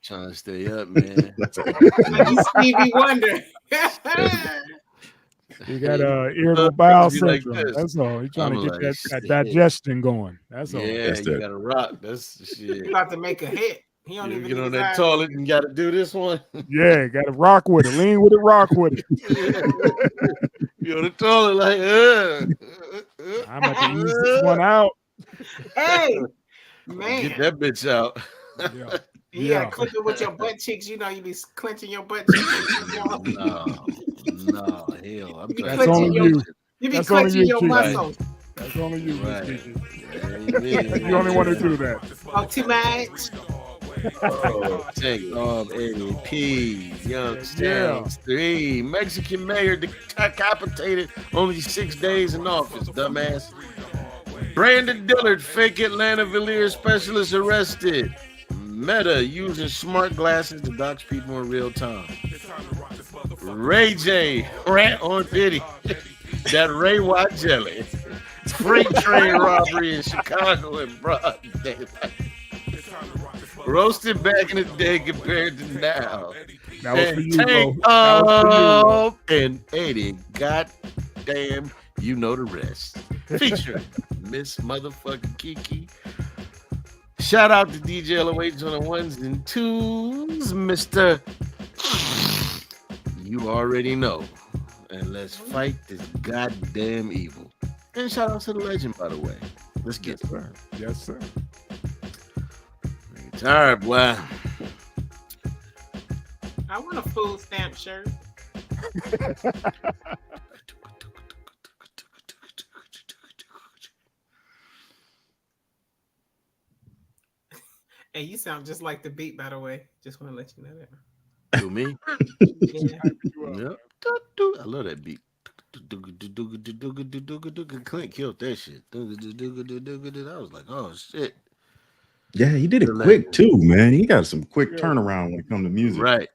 Trying to stay up, man. Like he's Stevie Wonder. He got irritable bowel syndrome. Like That's all. He's trying I'm to get like, that digestion going. That's all. yeah, That's you it. gotta rock. That's the shit. He's about to make a hit. He don't You even get need on his that eyes. toilet and got to do this one. Yeah, got to rock with it. Lean with it, rock with it. You on the toilet like, I'm about to use this one out. Hey, man. Get that bitch out. Yeah. You gotta clip it with your butt cheeks. You know, you be clenching your butt cheeks. No, hell. I'm You be trying That's only clenching you. You be That's only clenching you, your Keith. muscles. That's only you, Miss Right. Gigi. Amen. You only want to do that. Oh, too much. Oh, take off Eddie P. Young Stones 3. Mexican mayor decapitated, only 6 days in office, dumbass. Brandon Dillard, fake Atlanta veneer specialist, arrested. Meta using smart glasses to dox people in real time. Ray J, rant on Diddy. That Ray White jelly. Freight train robbery in Chicago in broad daylight. Roasted back in the day compared to now. That was for you, bro. Tank That was for you, bro. up and Eddie, goddamn, you know the rest. Featuring Miss Motherfucking Kiki. Shout out to DJ LOH on the ones and twos, Mr. You already know. And let's fight this goddamn evil. And shout out to the legend, by the way. Let's get Yes, sir. Yes, sir. tired, boy. I want a food stamp shirt. Hey, you sound just like the beat, by the way. Just want to let you know that. To me? Yeah. Yep. I love that beat. Clint killed that shit. I was like, oh shit. Yeah, he did it quick too, man. He got some quick turnaround when it comes to music. Right.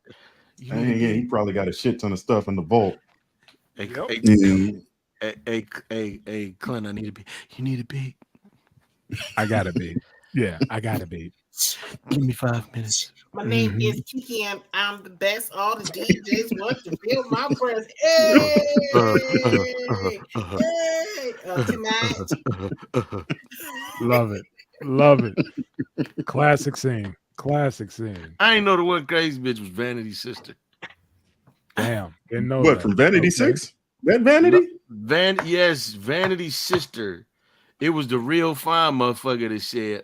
And yeah, he probably got a shit ton of stuff in the vault. Hey, Clint, I need a beat. You need a beat. I got to be. Yeah, I got to be. Give me 5 minutes. My name is Kiki, and I'm the best. All the DJs want to feel my breath. Hey, tonight. Love it. Love it. Classic scene. Classic scene. I ain't know the one crazy bitch was Vanity's sister. Damn. Didn't know What, that. from Vanity 6? That Vanity? Yes, Vanity's sister. It was the real fine motherfucker that said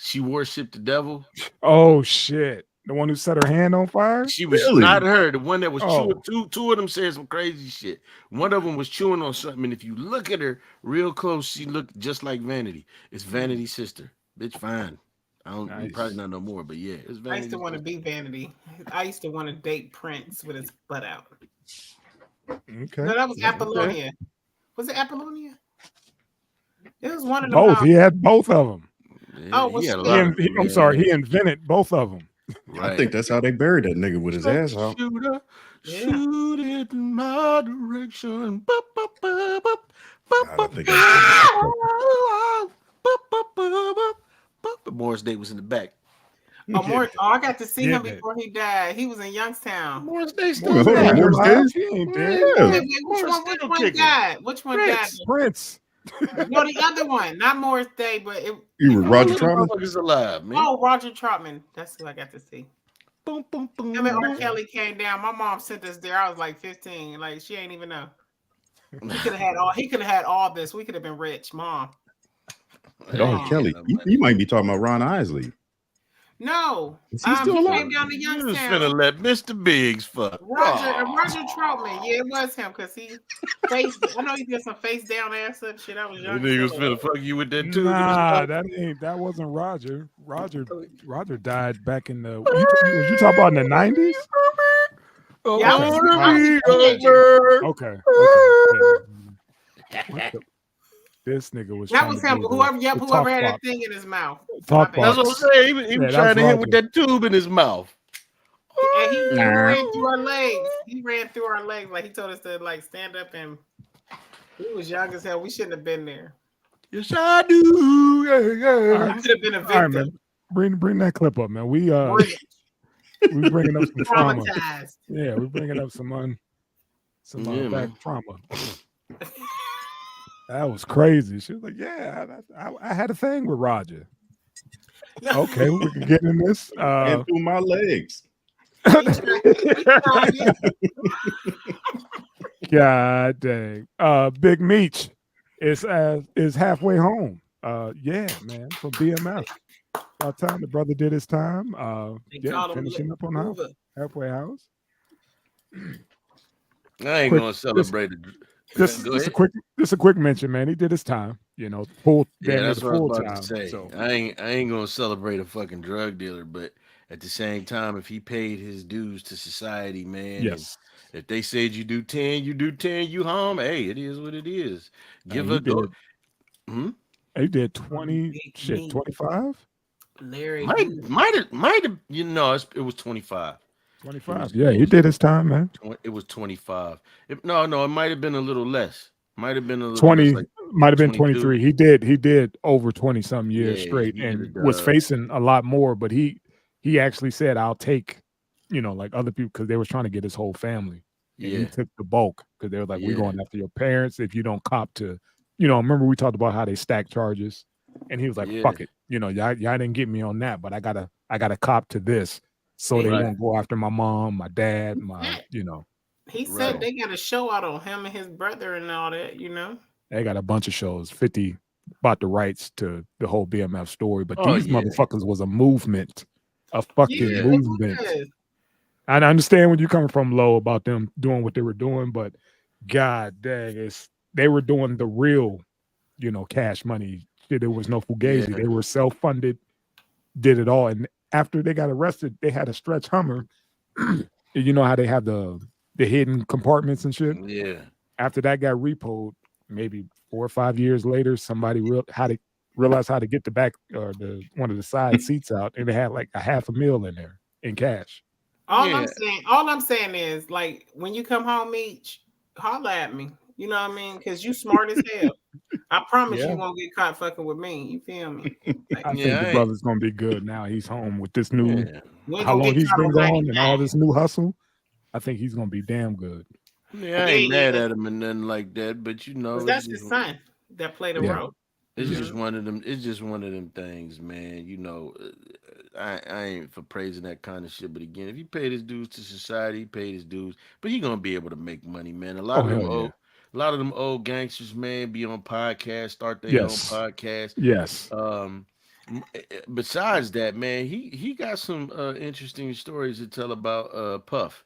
she worshipped the devil. Oh shit. The one who set her hand on fire? She was Really? not her. The one that was Oh. chewing. Two of them said some crazy shit. One of them was chewing on something, and if you look at her real close, she looked just like Vanity. It's Vanity's sister. Bitch, fine. I don't Nice. probably not no more, but yeah, it's Vanity. I used to want to be Vanity. I used to want to date Prince with his butt out. Okay. No, that was Apollonia. Was it Apollonia? It was one of the Both. He had both of them. Yeah, Oh, well, he had a she- lot of them, I'm man. sorry. He invented both of them. Right. I think that's how they buried that nigga with his ass out. Shooter, Yeah. shoot it in my direction. Bup, bup, bup, bup, I bup, think bup. Morris Day was in the back. I got to see him Yeah. before he died. He was in Youngstown. Morris Day still Hold on, there. Morris Day? He ain't dead. Yeah. Wait, which one died? Which one Prince. died? No, the other one, not Morris Day, but it. You were Roger Little Troutman? motherfuckers alive, man. Oh, Roger Troutman. That's who I got to see. Boom, boom, boom. Him and R. Kelly came down. My mom sent us there. I was like 15. Like she ain't even know. He could have had all. He could have had all this. We could have been rich, Mom. Oh, Kelly. You might be talking about Ron Isley. No, Is he still he alive? came down to You was Youngstown. finna let Mr. Biggs fuck. Roger Troutman. Yeah, it was him because he faced. I know he did some face down ass up shit. I was The young. nigga was finna fuck you with that too. Nah, that wasn't Roger. Roger died back in the. You talking about in the 90s? Yeah, I was a teenager. Okay. Yeah. This nigga was. That trying was to him. do Whoever the had that talk thing in his mouth. Talk My That's bad. what I'm saying. He was Yeah, trying to that's hit with that tube in his mouth. And he ran through our legs. He ran through our legs. Like he told us to like stand up, and we was young as hell. We shouldn't have been there. Yes, I do. Yeah. We could have been a I victim. Bring that clip up, man. We Rich, bringing up some trauma. traumatized. Yeah, we're bringing up some Yeah, back man. trauma. That was crazy. She was like, "Yeah, I had a thing with Roger." Okay, we can get in this. And through my legs. He tried it. God dang. Big Meech is halfway home. Yeah, man, from BMF. About time the brother did his time. They Yeah, called him finishing up on the Hoover. halfway house. I ain't Quick, gonna celebrate it. just Go just a ahead. quick mention, man. He did his time. You know, full Yeah, damn near that's the what I was full about to time. say. So I ain't gonna celebrate a fucking drug dealer, but at the same time, if he paid his dues to society, man, and yes, if they said you do 10, you do 10, you home. Hey, it is what it is. Give he a go. did. Hmm? He did 20 Big shit, meat. 25? Larry Might Hoover. might have. You know, it was 25. It 25. was Yeah, it he was did his time, man. it was 25. No, it might have been a little less. Might have been a little less, 20 like might have been 22. 23. He did over 20 some years Yeah, straight he did a and was dub. facing a lot more, but he actually said, I'll take, like other people because they was trying to get his whole family. And he Yeah, took the bulk because they were like, we're yeah, going after your parents if you don't cop to, remember we talked about how they stack charges. And he was like, yeah. fuck it. Y'all didn't get me on that, but I gotta cop to this so they Hey, Right, won't go after my mom, my dad, he my, said, he said right. so they got a show out on him and his brother and all that. they got a bunch of shows. 50 bought the rights to the whole BMF story, but Oh these yeah, motherfuckers was a movement, a fucking Yeah, yeah. they movement. was. And I understand when you coming from low about them doing what they were doing, but god dang, they were doing the real, cash money shit. There was no fugazi. Yeah, They were self-funded, did it all. And after they got arrested, they had a stretch Hummer. You know how they have the hidden compartments and shit. yeah, After that got repoed, maybe 4 or 5 years later, somebody realized how to get the back or the one of the side seats out, and they had like a $500,000 in there in cash. yeah, All I'm saying is, like, when you come home, Meech, holla at me. You know what I mean? Because you smart as hell. I promise you Yeah, won't get caught fucking with me. You feel me? Like, I think yeah. the I ain't, brother's gonna be good now. He's home with this new, yeah, you ain't how gonna long get he's caught been on gone and 99. all this new hustle. I think he's gonna be damn good. yeah. I You ain't ain't mad even, at him and nothing like that. But because that's his son that played a Yeah. role. it's You Yeah. just know? one of them. It's just one of them things, man. I ain't for praising that kind of shit. But again, if he paid his dues to society, he paid his dues. But he gonna be able to make money, man. Oh hell yeah. A lot of them old gangsters, man, be on podcasts, start their own Yes. podcast. Yes. Um, Besides that, man, he got some interesting stories to tell about Puff.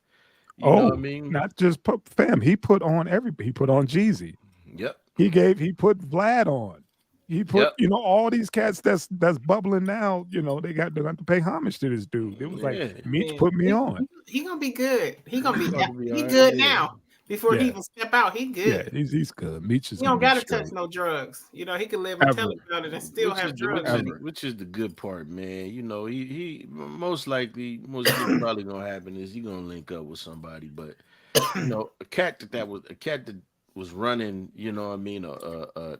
You know what I Oh, mean? not just put fam. He put on everybody. He put on Jeezy. Yep, He put Vlad on. He put, yep, all these cats that's bubbling now, they got to pay homage to this dude. It was like yeah. Meech Man, put me on. he gonna be good. He about to be all He right. good Yeah, now. Before he Yeah. even step out, he Yeah, good. he's good. Meech is He gonna don't be gotta touch straight. no drugs. He can live and tell Ever. about it and still have drug money. Ever. which is the good part, man. You know, he most likely what's probably gonna happen is he gonna link up with somebody, but a cat that was running, you know what I mean, a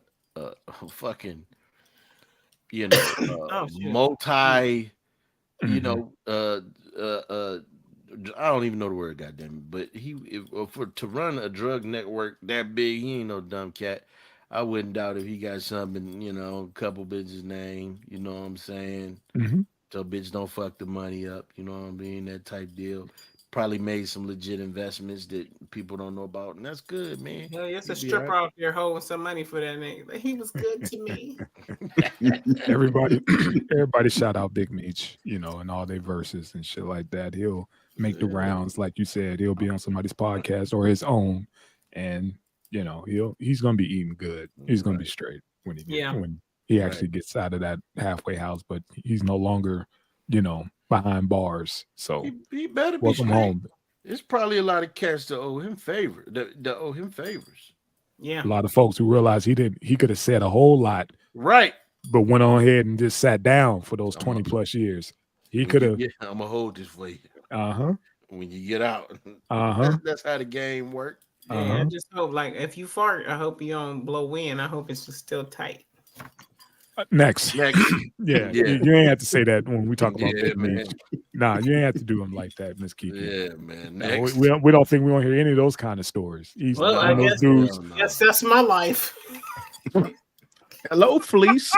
fucking, Oh shit. multi, you Hmm. know, I don't even know the word, goddamn it. But for to run a drug network that big, he ain't no dumb cat. I wouldn't doubt if he got something, a couple bitches' name. You know what I'm saying? Hmm. So bitch don't fuck the money up. You know what I mean? That type deal. Probably made some legit investments that people don't know about, and that's good, man. Yeah, it's a He'd be all stripper right. out there holding some money for that nigga. Like, he was good to me. Everybody, everybody shout out Big Meech, and all their verses and shit like that. He'll make the Yeah, rounds, like you said. He'll be on somebody's podcast or his own, and he's gonna be eating good. He's gonna be right, straight Yeah. when he right. actually gets out of that halfway house. But he's no longer, behind bars. So He better be welcome straight. home. There's probably a lot of cats that owe him that owe him favors. Yeah. A lot of folks who realize he could have said a whole lot, Right. but went on ahead and just sat down for those I'm a, 20 plus years. He when could you have. get, I'm gonna hold this for you Uh-huh. when you get out. Uh-huh. That's how the game works. Hey, I Uh-huh. just hope, like, if you fart, I hope you don't blow wind. I hope it's just still tight. Next. Next. Yeah, Yeah. You ain't have to say that when we talk about Yeah, Big man. Meech. Nah, you ain't have to do him like that, Miss Kiki. Yeah, man. No, Next. we don't think we don't hear any of those kind of stories. He's Well, one I of those guess, dudes. guess that's my life. Hello, Fleece.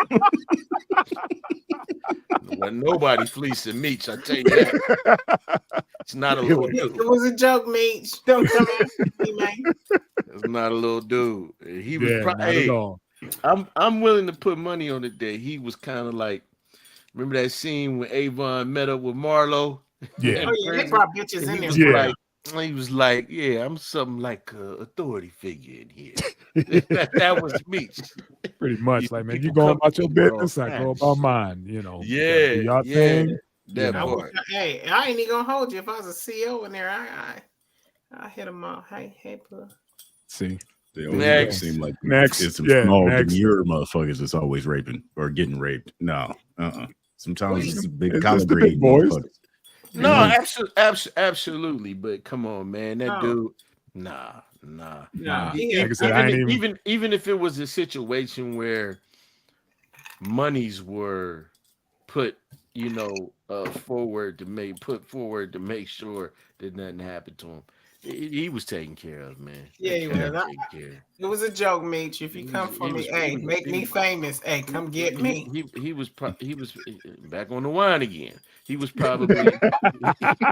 Wasn't nobody fleecing Meech, I tell you that. It's not a little dude. It was a joke, Meech. Don't come after me, man. It's not a little dude. He was Yeah, not hey, at all. I'm willing to put money on it that he was kind of like, remember that scene when Avon met up with Marlo? Yeah. Oh yeah, they brought bitches in there. Yeah. He was like, yeah, I'm something like a authority figure in here. that was Meech. Pretty much. You- Like, man, people you go come about your to me all business, I go kinds about of shit. mine. You know. Yeah, Do y'all yeah, thing. that you know. part. Hey, I ain't even gonna hold you. If I was a CEO in there, I hit them up. Hey, bro. See. They always Next. seem like Next. it's some Yeah, small next. demure motherfuckers that's always raping or getting raped. No, Sometimes it's big It's collard just the big grade boys. motherfuckers. No, Mhm. absolutely. But come on, man, that No. dude, nah. Nah. He- Like I said, I ain't Even if it was a situation where monies were put, forward to make sure that nothing happened to him, he was taken care of, man. Yeah, he was. Taken care of. It was a joke, Meech. If you He come was- for he me, was- hey, he was- make he me was- famous. Hey, come get me. He was back on the wine again. He was probably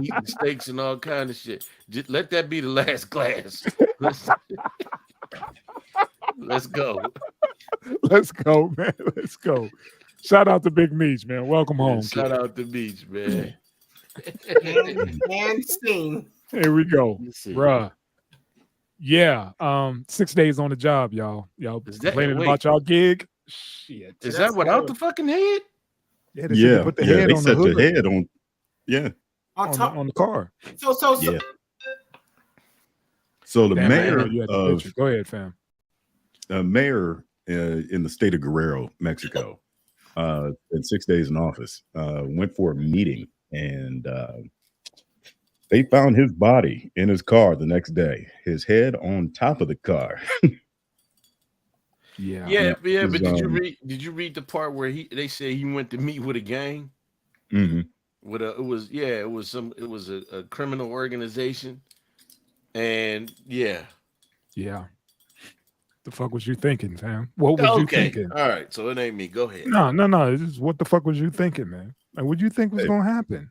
eating steaks and all kind of shit. Just let that be the last glass. Let's go. Let's go, man. Let's go. Shout out to Big Meech, man. Welcome home. Shout out to Beach, man. And scene. Here we go, Let's see. bruh. Yeah, 6 days on the job, y'all. Y'all Is that- complaining wait. about y'all gig? Shit. Is That's that without cool. the fucking head? Yeah, they said they put the head they on the set hood the head on. Yeah. On top. on the car. So. Yeah. So the Damn, I didn't know mayor you had the of picture. Go ahead, fam. mayor in the state of Guerrero, Mexico, in 6 days in office, went for a meeting, and they found his body in his car the next day, his head on top of the car. Yeah, but His, did you read the part where they say he went to meet with a gang? mhm. It was a criminal organization. And yeah. The fuck was you thinking, fam? What was you thinking? All right, so it ain't me. Go ahead. No. It's just, what the fuck was you thinking, man? Like, what do you think was gonna happen?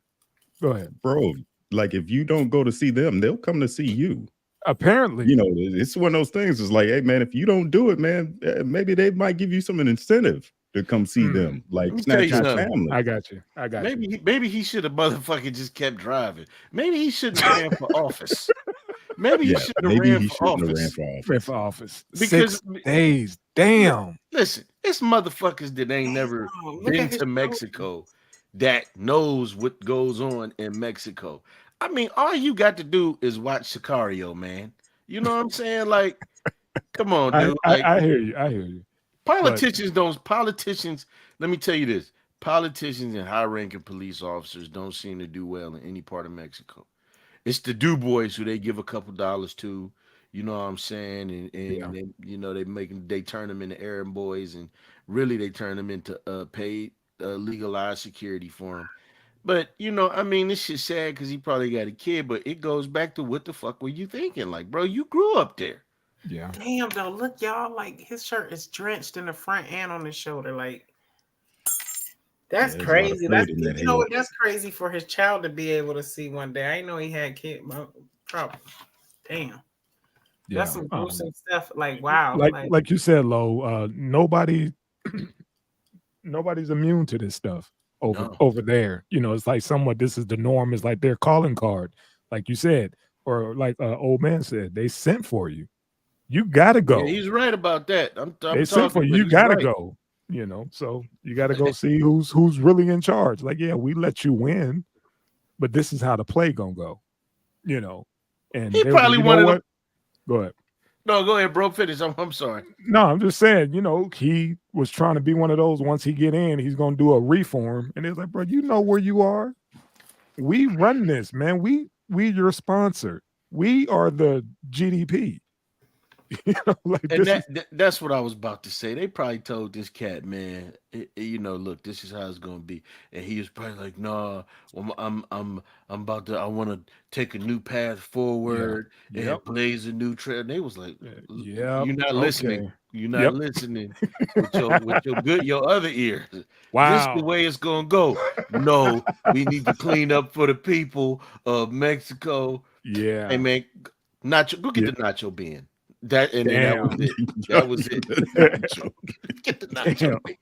Go ahead. Bro, like if you don't go to see them, they'll come to see you. Apparently, it's one of those things. It's like, hey man, if you don't do it, man, maybe they might give you some incentive to come see them. Like, Let me tell snatch you your something. family. I got you. Maybe he should have motherfucking just kept driving. Maybe he shouldn't have ran for office. Maybe he shouldn't have ran for office. Ran for office. Because 6 days. Damn. Listen, it's motherfuckers that ain't never been to Mexico that knows what goes on in Mexico. I mean, all you got to do is watch Sicario, man. You know what I'm saying? Like, come on, dude. I hear you. Politicians, let me tell you this. Politicians and high-ranking police officers don't seem to do well in any part of Mexico. It's the do boys who they give a couple dollars to, you know what I'm saying? And they turn them into errand boys, and really they turn them into paid legalized security for them. But this shit's sad because he probably got a kid, but it goes back to what the fuck were you thinking? Like, bro, you grew up there. Yeah. Damn, though, look, y'all, like his shirt is drenched in the front and on his shoulder. Like, that's crazy. That's crazy for his child to be able to see one day. I didn't know he had kid problem. Damn. That's some gruesome stuff. Like, wow. Like you said, Lo, nobody's immune to this stuff over there. It's like somewhat this is the norm, is like their calling card, like you said, or like old man said, they sent for you. You gotta go. Yeah, he's right about that. They sent for you. You gotta go. So you gotta go see who's really in charge. Like, yeah, we let you win, but this is how the play gonna go. And he probably wanted to. Go ahead. No, go ahead, bro. Finish. I'm sorry. No, I'm just saying, he was trying to be one of those. Once he get in, he's gonna do a reform. And it's like, bro, you know where you are. We run this, man. We your sponsor. We are the GDP. Like And this that's what I was about to say. They probably told this cat, man, look, this is how it's gonna be. And he was probably like, nah, well, I'm about to, I want to take a new path yeah. forward Yep. and blaze a new trail. And they was like, Yep. you're not listening. Okay. You're not Yep. listening with your other ear. This the Wow. way it's gonna go. No, we need to clean up for the people of Mexico. Hey Yeah. man, nacho, go get Yeah. the nacho bin. That and then that was Damn. it. That was it. Get the nacho Damn. bin.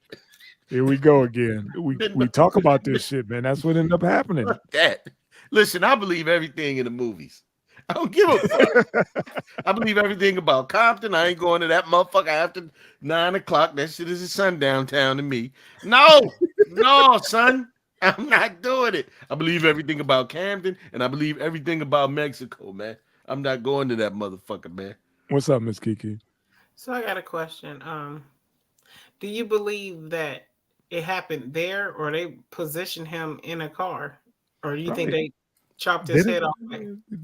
Here we go again. The We talk about this shit, man. That's what ended up happening. Fuck that. Listen, I believe everything in the movies. I don't give a fuck. I believe everything about Compton. I ain't going to that motherfucker after 9 o'clock. That shit is a sundown town to me. No, son. I'm not doing it. I believe everything about Camden, and I believe everything about Mexico, man. I'm not going to that motherfucker, man. What's up, Miss Kiki? So I got a question. Do you believe that it happened there, or they positioned him in a car, or do you think they chopped his head off?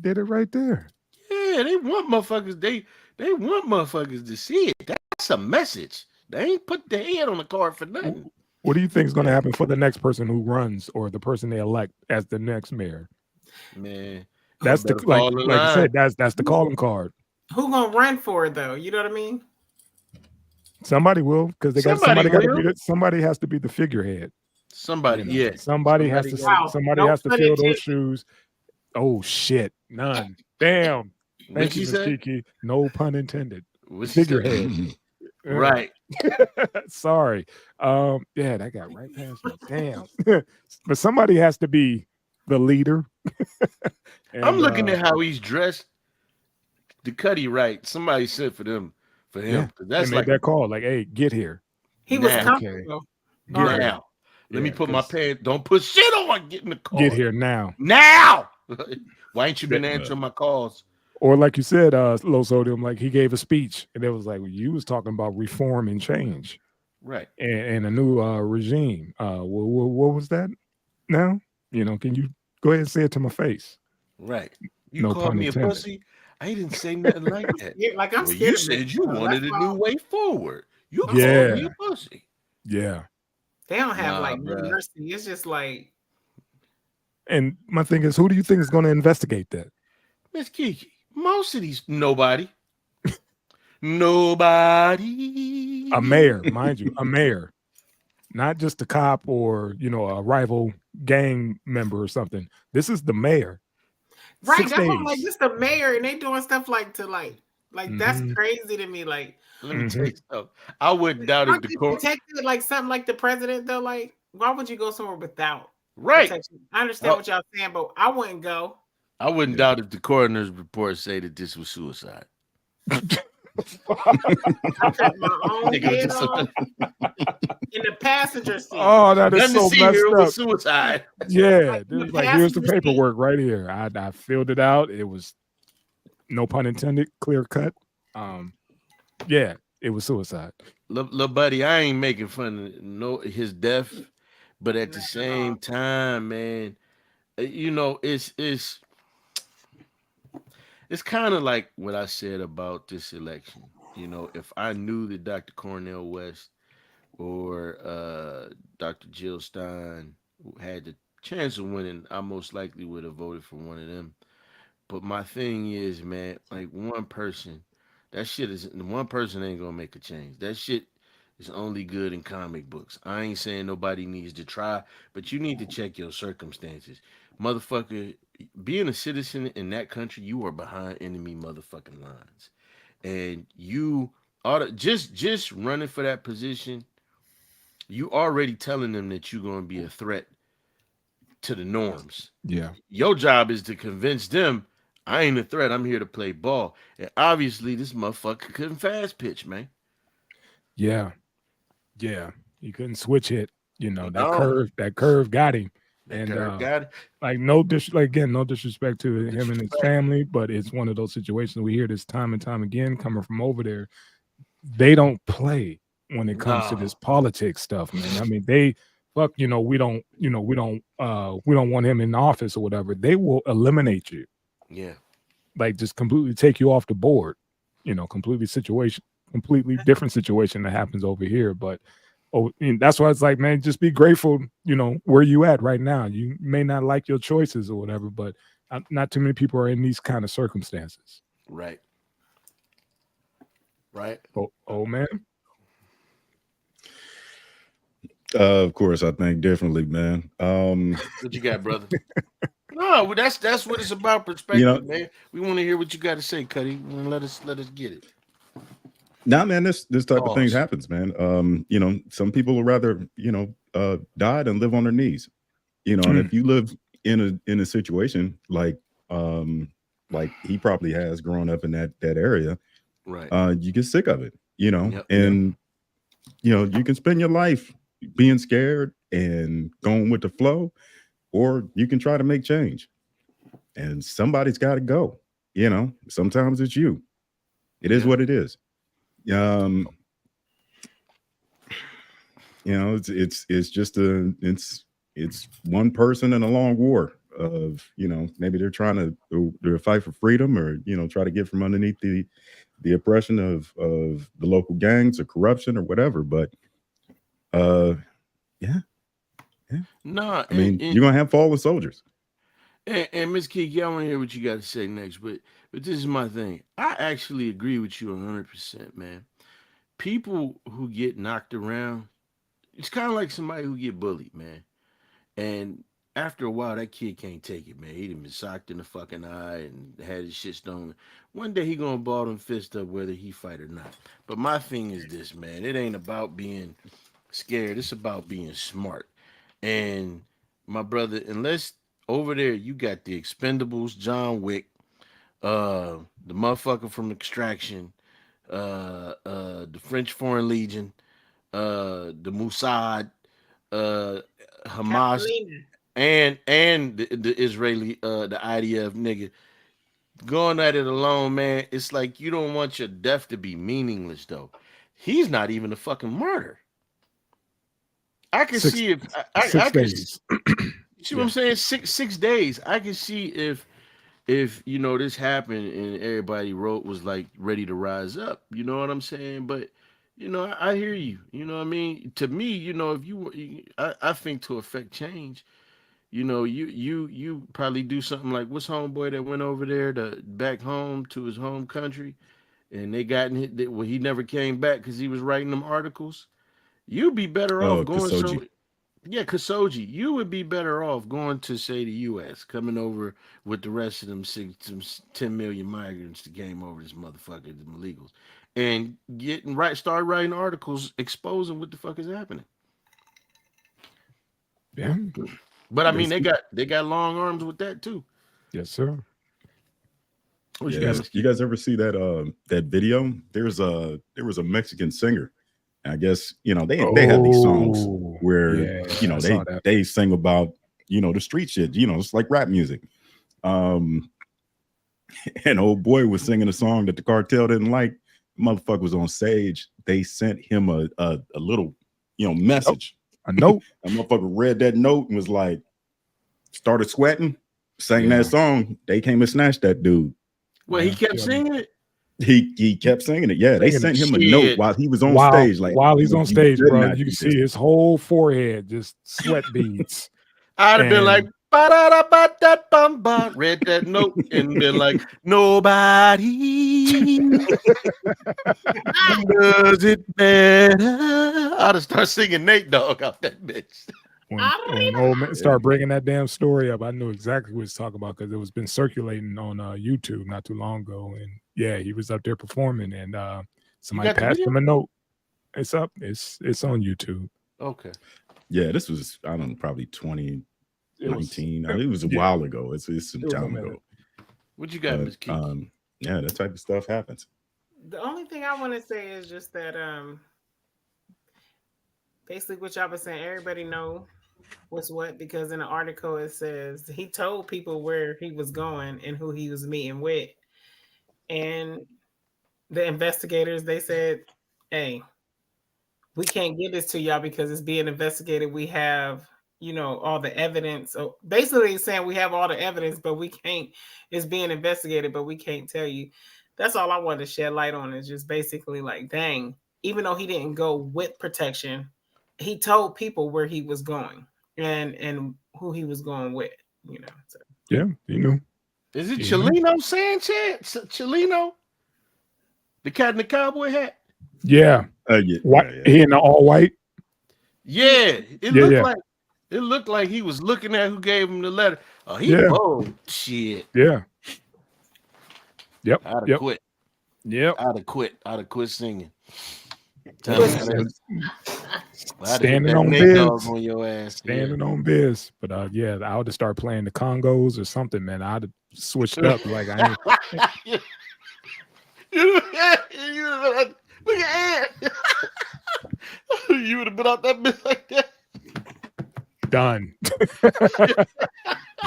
Did it right there. Yeah, they want motherfuckers. They want motherfuckers to see it. That's a message. They ain't put their head on the card for nothing. What do you think is going to happen for the next person who runs, or the person they elect as the next mayor? Man, That's the like I said. That's the calling card. Who gonna run for it though? You know what I mean? Somebody will, because they got somebody has to be the figurehead. Somebody has to fill those shoes. Oh shit, none. Damn. Thank you, Miss Kiki. No pun intended. Figurehead. Right. Sorry. Yeah, that got right past me. Damn. But somebody has to be the leader. And, I'm looking at how he's dressed. The cutty right. Somebody said for him. Yeah, That's like that call. Like, hey, get here. He was comfortable. Get now. Let me put my pants. Don't put shit on. Get in the car. Get here now. Now. Why ain't you been answering my calls? Or like you said, low sodium, like he gave a speech and it was like, well, you was talking about reform and change. Right. And a new regime. What was that now? Can you go ahead and say it to my face? Right. You called me a pussy? I didn't say nothing like that. Like I'm scared. You said you wanted a new way forward. You called me a pussy. Yeah. They don't have mercy. It's just like. And my thing is, who do you think is going to investigate that? Miss Kiki. Most of these, nobody. Nobody. A mayor, mind you, a mayor. Not just a cop or, a rival gang member or something. This is the mayor. Right, that's why I'm like, this the mayor, and they doing stuff like that's crazy to me. Like, let me tell you something. I wouldn't doubt if the court protected like something like the president though. Like, why would you go somewhere without protection? I understand what y'all saying, but I wouldn't go. I wouldn't doubt if the coroner's report say that this was suicide. I cut my own head off in the passenger seat. Oh, that is so messed up. Suicide. Yeah, here's the paperwork right here. I filled it out. It was, no pun intended, clear cut. Yeah, it was suicide. Little buddy, I ain't making fun of his death, but at the same time, man, it's kind of like what I said about this election. If I knew that Dr. Cornel West or Dr. Jill Stein had the chance of winning, I most likely would have voted for one of them. But my thing is, man, like one person ain't gonna make a change. That shit is only good in comic books. I ain't saying nobody needs to try, but you need to check your circumstances. Motherfucker, being a citizen in that country, you are behind enemy motherfucking lines. And you ought to just running for that position, you already telling them that you're going to be a threat to the norms. Yeah. Your job is to convince them, I ain't a threat. I'm here to play ball. And obviously, this motherfucker couldn't fast pitch, man. Yeah. Yeah. He couldn't switch hit. That curve got him. And like no disrespect to him and his family, but it's one of those situations we hear this time and time again coming from over there. They don't play when it comes to this politics stuff, man. I mean, we don't want him in office or whatever. They will eliminate you. Yeah. Like just completely take you off the board. completely different situation that happens over here. But and that's why it's like, man, just be grateful, where you at right now. You may not like your choices or whatever, but not too many people are in these kind of circumstances. Right. Oh man. Of course, I think differently, man. What you got, brother? No, that's what it's about. Perspective, man. We want to hear what you got to say, Cuddy. Let us get it. Nah, man, this type of thing happens, man. Some people would rather, die than live on their knees. And if you live in a situation like he probably has grown up in that area, right? You get sick of it, and you can spend your life being scared and going with the flow, or you can try to make change. And somebody's got to go. Sometimes it's you. It is what it is. It's just it's one person in a long war of, maybe they're trying to fight for freedom, or try to get from underneath the oppression of the local gangs or corruption or whatever. But no, I mean, you're gonna have fallen soldiers. And Ms. Kiki, I want to hear what you got to say next, but this is my thing. I actually agree with you 100%, man. People who get knocked around, it's kind of like somebody who get bullied, man. And after a while, that kid can't take it, man. He done been socked in the fucking eye and had his shit stolen. One day he gonna ball them fist up whether he fight or not. But my thing is this, man. It ain't about being scared. It's about being smart. And my brother, unless over there you got the Expendables, John Wick, the motherfucker from Extraction, the French Foreign Legion, the Mossad, Hamas, and the Israeli, the IDF nigga going at it alone, man. It's like you don't want your death to be meaningless, though. He's not even a fucking martyr. I can see if I can see what I'm saying. 6 days. I can see if this happened and everybody was like ready to rise up. You know what I'm saying? But I hear you. You know what I mean? To me, I think to affect change, you probably do something like what's homeboy that went over there to back home to his home country, and they got in it. Well, he never came back because he was writing them articles. You'd be better off going somewhere. Yeah, Khashoggi, you would be better off going to, say, the U.S., coming over with the rest of them 10 million migrants that came over this motherfucker, the illegals, and start writing articles exposing what the fuck is happening. Yeah. But I mean, they got long arms with that too. Yes, sir. You guys ever see that video? There was a Mexican singer. I guess they have these songs where they sing about the street shit. It's like rap music. And old boy was singing a song that the cartel didn't like. Motherfucker was on stage. They sent him a little message. A note. A motherfucker read that note and was like, started sweating, sang that song. They came and snatched that dude. Well, he kept singing it. He kept singing it. Yeah, they sent him a note while he was on stage. Like while he's on stage, bro, you can see his whole forehead just sweat beads. I'd have been like, ba-da-da-ba-da-bum-ba, read that note and been like, nobody does it better. I'd have started singing Nate Dogg out that bitch. When old man started bringing that damn story up, I knew exactly what he was talking about because it was been circulating on YouTube not too long ago. And yeah, he was up there performing, and somebody passed him a note. It's up. It's on YouTube. Okay. Yeah, this was, I don't know, probably 2019. It was a while ago. It's some time ago. What you got, Ms. Kiki? Yeah, that type of stuff happens. The only thing I want to say is just that basically what y'all was saying, everybody know what's what, because in the article it says he told people where he was going and who he was meeting with. And the investigators, they said, hey, we can't give this to y'all because it's being investigated. We have, all the evidence. So basically saying we have all the evidence, but we can't, it's being investigated, but we can't tell you. That's all I wanted to shed light on. Is just basically like, dang, even though he didn't go with protection, he told people where he was going and who he was going with. You know. So. Yeah, you know. Is it Chelino Sanchez? Chelino? The cat in the cowboy hat? Yeah. He in the all white? Yeah. It looked like he was looking at who gave him the letter. Oh, he bold. Shit. Yeah. Yep. I'd have quit. Yep. I'd have quit singing. Standing on biz. On your ass. Standing on biz. But I would have started playing the Congos or something, man. I'd have switched up. Like I ain't. Look at Ant. You would have been out that bitch like that. Done.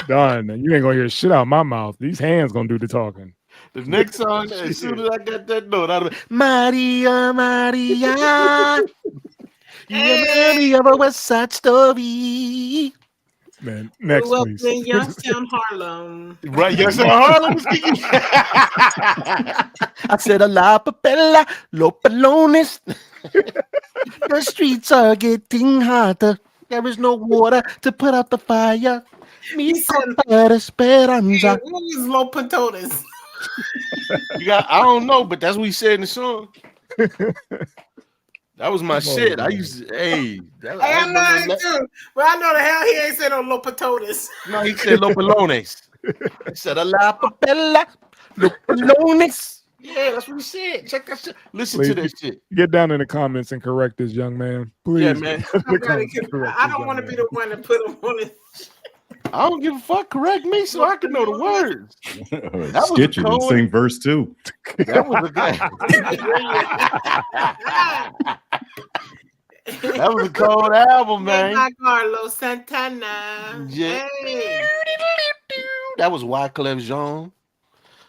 Done. And you ain't gonna hear shit out of my mouth. These hands gonna do the talking. The next song, as soon as I got that note, I'd be Maria, Maria. You of a West Side Story. Man, next please. In Youngstown, Harlem. Right, Youngstown, Harlem. I said a la papella, los palones. The streets are getting hotter. There is no water to put out the fire. Me esperanza. What is Los Patones? I don't know, but that's what he said in the song. That was my shit. I used to, I know it too. But I know the hell he ain't said no Los Patones. No, he said Los Palones. He said a la papella, los palones. Yeah, that's what he said. Check that shit. Listen to that shit. Get down in the comments and correct this young man, please. Yeah, man. I don't want to be the one to put him on it. I don't give a fuck. Correct me so I can know the words. Sketch it and sing verse 2. That was a guy. That was a cold album, man. Carlos Santana. Yeah. Hey. That was Wyclef Jean.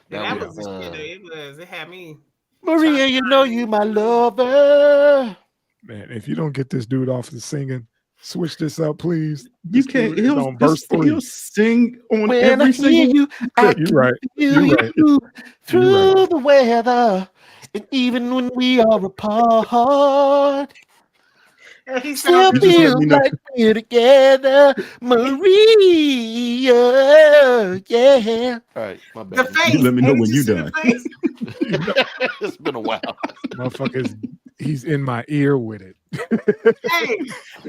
That was it was. It had me. Maria, you know you my lover. Man, if you don't get this dude off the singing, switch this up, please. You can't. He'll sing on when every single. You, I you're right. You're right. Through the weather, and even when we are apart. He still feel like we're together, Maria. Yeah. All right, my bad. The face. You let me know when you're done. It's been a while. Motherfuckers, he's in my ear with it.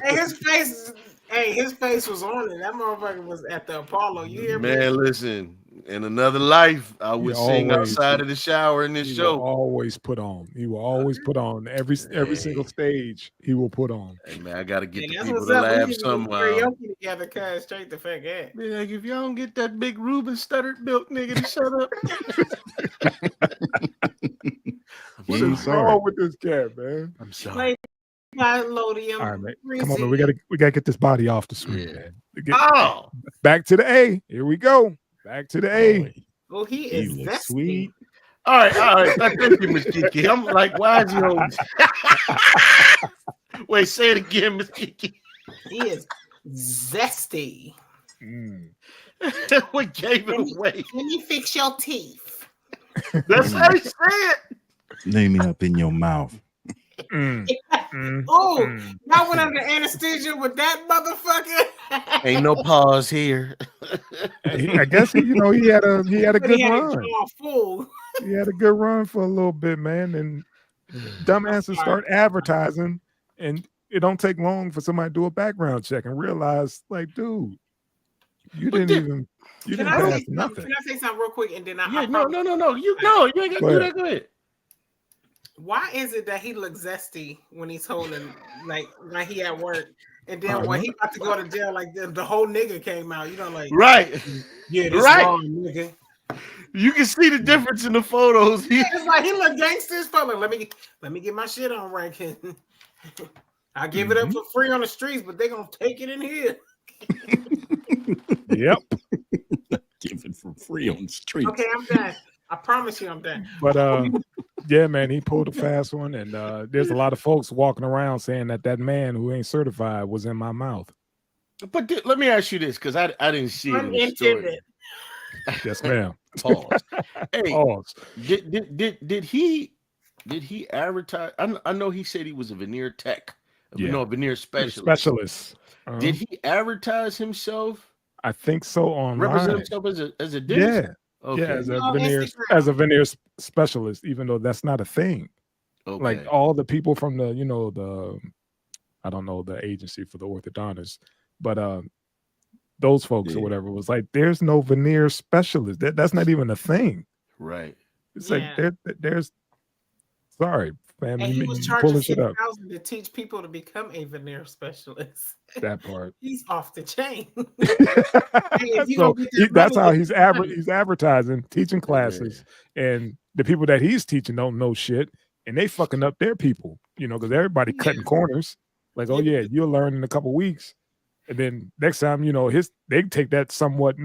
His face. Hey, his face was on it. That motherfucker was at the Apollo. You hear me? Man, listen. In another life, I would sing outside of the shower in this show. Will always put on. He will always put on every single stage. He will put on. Hey man, I gotta get the people to laugh somehow. Karaoke together, cuz straight the fuck at. Be like, if y'all don't get that big Reuben stuttered milk nigga to shut up. What is wrong with this cat, man? I'm sorry. All right, man. Come on, man. We gotta get this body off the screen, man. Back to the A. Here we go. Back to the A. Oh, he is sweet. All right. Thank you, Miss Kiki. I'm like, why is he on? Wait, say it again, Miss Kiki. He is zesty. What gave it away? Let me fix your teeth. That's how he said it. Lay me up in your mouth. I went under anesthesia with that motherfucker. Ain't no pause here. I guess he had a good run. He had a good run for a little bit, man. And dumbasses start advertising, and it don't take long for somebody to do a background check and realize, like, dude, you didn't pass nothing. Can I say something real quick and then no. You ain't gotta do that. Go ahead. Why is it that he looks zesty when he's holding like he at work, and then when he about to go to jail, like the whole nigga came out, right? Yeah, this wrong, nigga. You can see the difference in the photos. It's like he look gangster as fuck. Let me get my shit on right. I give it up for free on the streets, but they gonna take it in here. Yep. Give it for free on the streets. Okay, I'm done. I promise you I'm done. But yeah, man, he pulled a fast one, and there's a lot of folks walking around saying that man who ain't certified was in my mouth. But let me ask you this, because I didn't see it in the story. Yes, ma'am. Pause. Hey, Pause. Did he advertise? I know he said he was a veneer tech, a veneer specialist. Did he advertise himself? I think so, online. Represent himself as a dentist? Yeah. Okay. Yeah, as a veneer specialist, even though that's not a thing. Okay. Like all the people from the I don't know the agency for the orthodontists, but those folks or whatever was like, there's no veneer specialist. That's not even a thing. Right. It's like there's sorry, fam. And he was charging $6,000 to teach people to become a veneer specialist. That part. He's off the chain. So that's how he's advertising, teaching classes, and the people that he's teaching don't know shit, and they fucking up their people, because everybody cutting corners. Like, oh yeah, you'll learn in a couple weeks, and then next time, they take that somewhat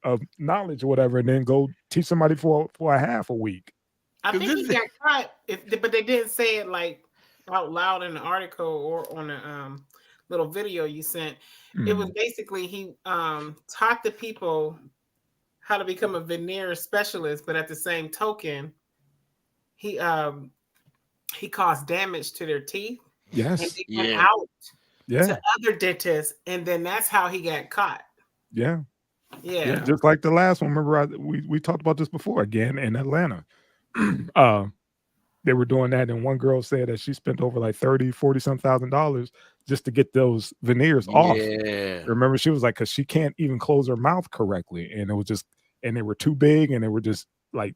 of knowledge or whatever, and then go teach somebody for a half a week. I think he got caught, but they didn't say it like out loud in the article or on the little video you sent. It was basically he taught the people how to become a veneer specialist, but at the same token, he caused damage to their teeth. Yes, and they went out to other dentists, and then that's how he got caught. Yeah, just like the last one. Remember, we talked about this before again in Atlanta. They were doing that, and one girl said that she spent over like $30,000-$40,000 some just to get those veneers off. Remember, she was like, because she can't even close her mouth correctly, and it was just, and they were too big, and they were just like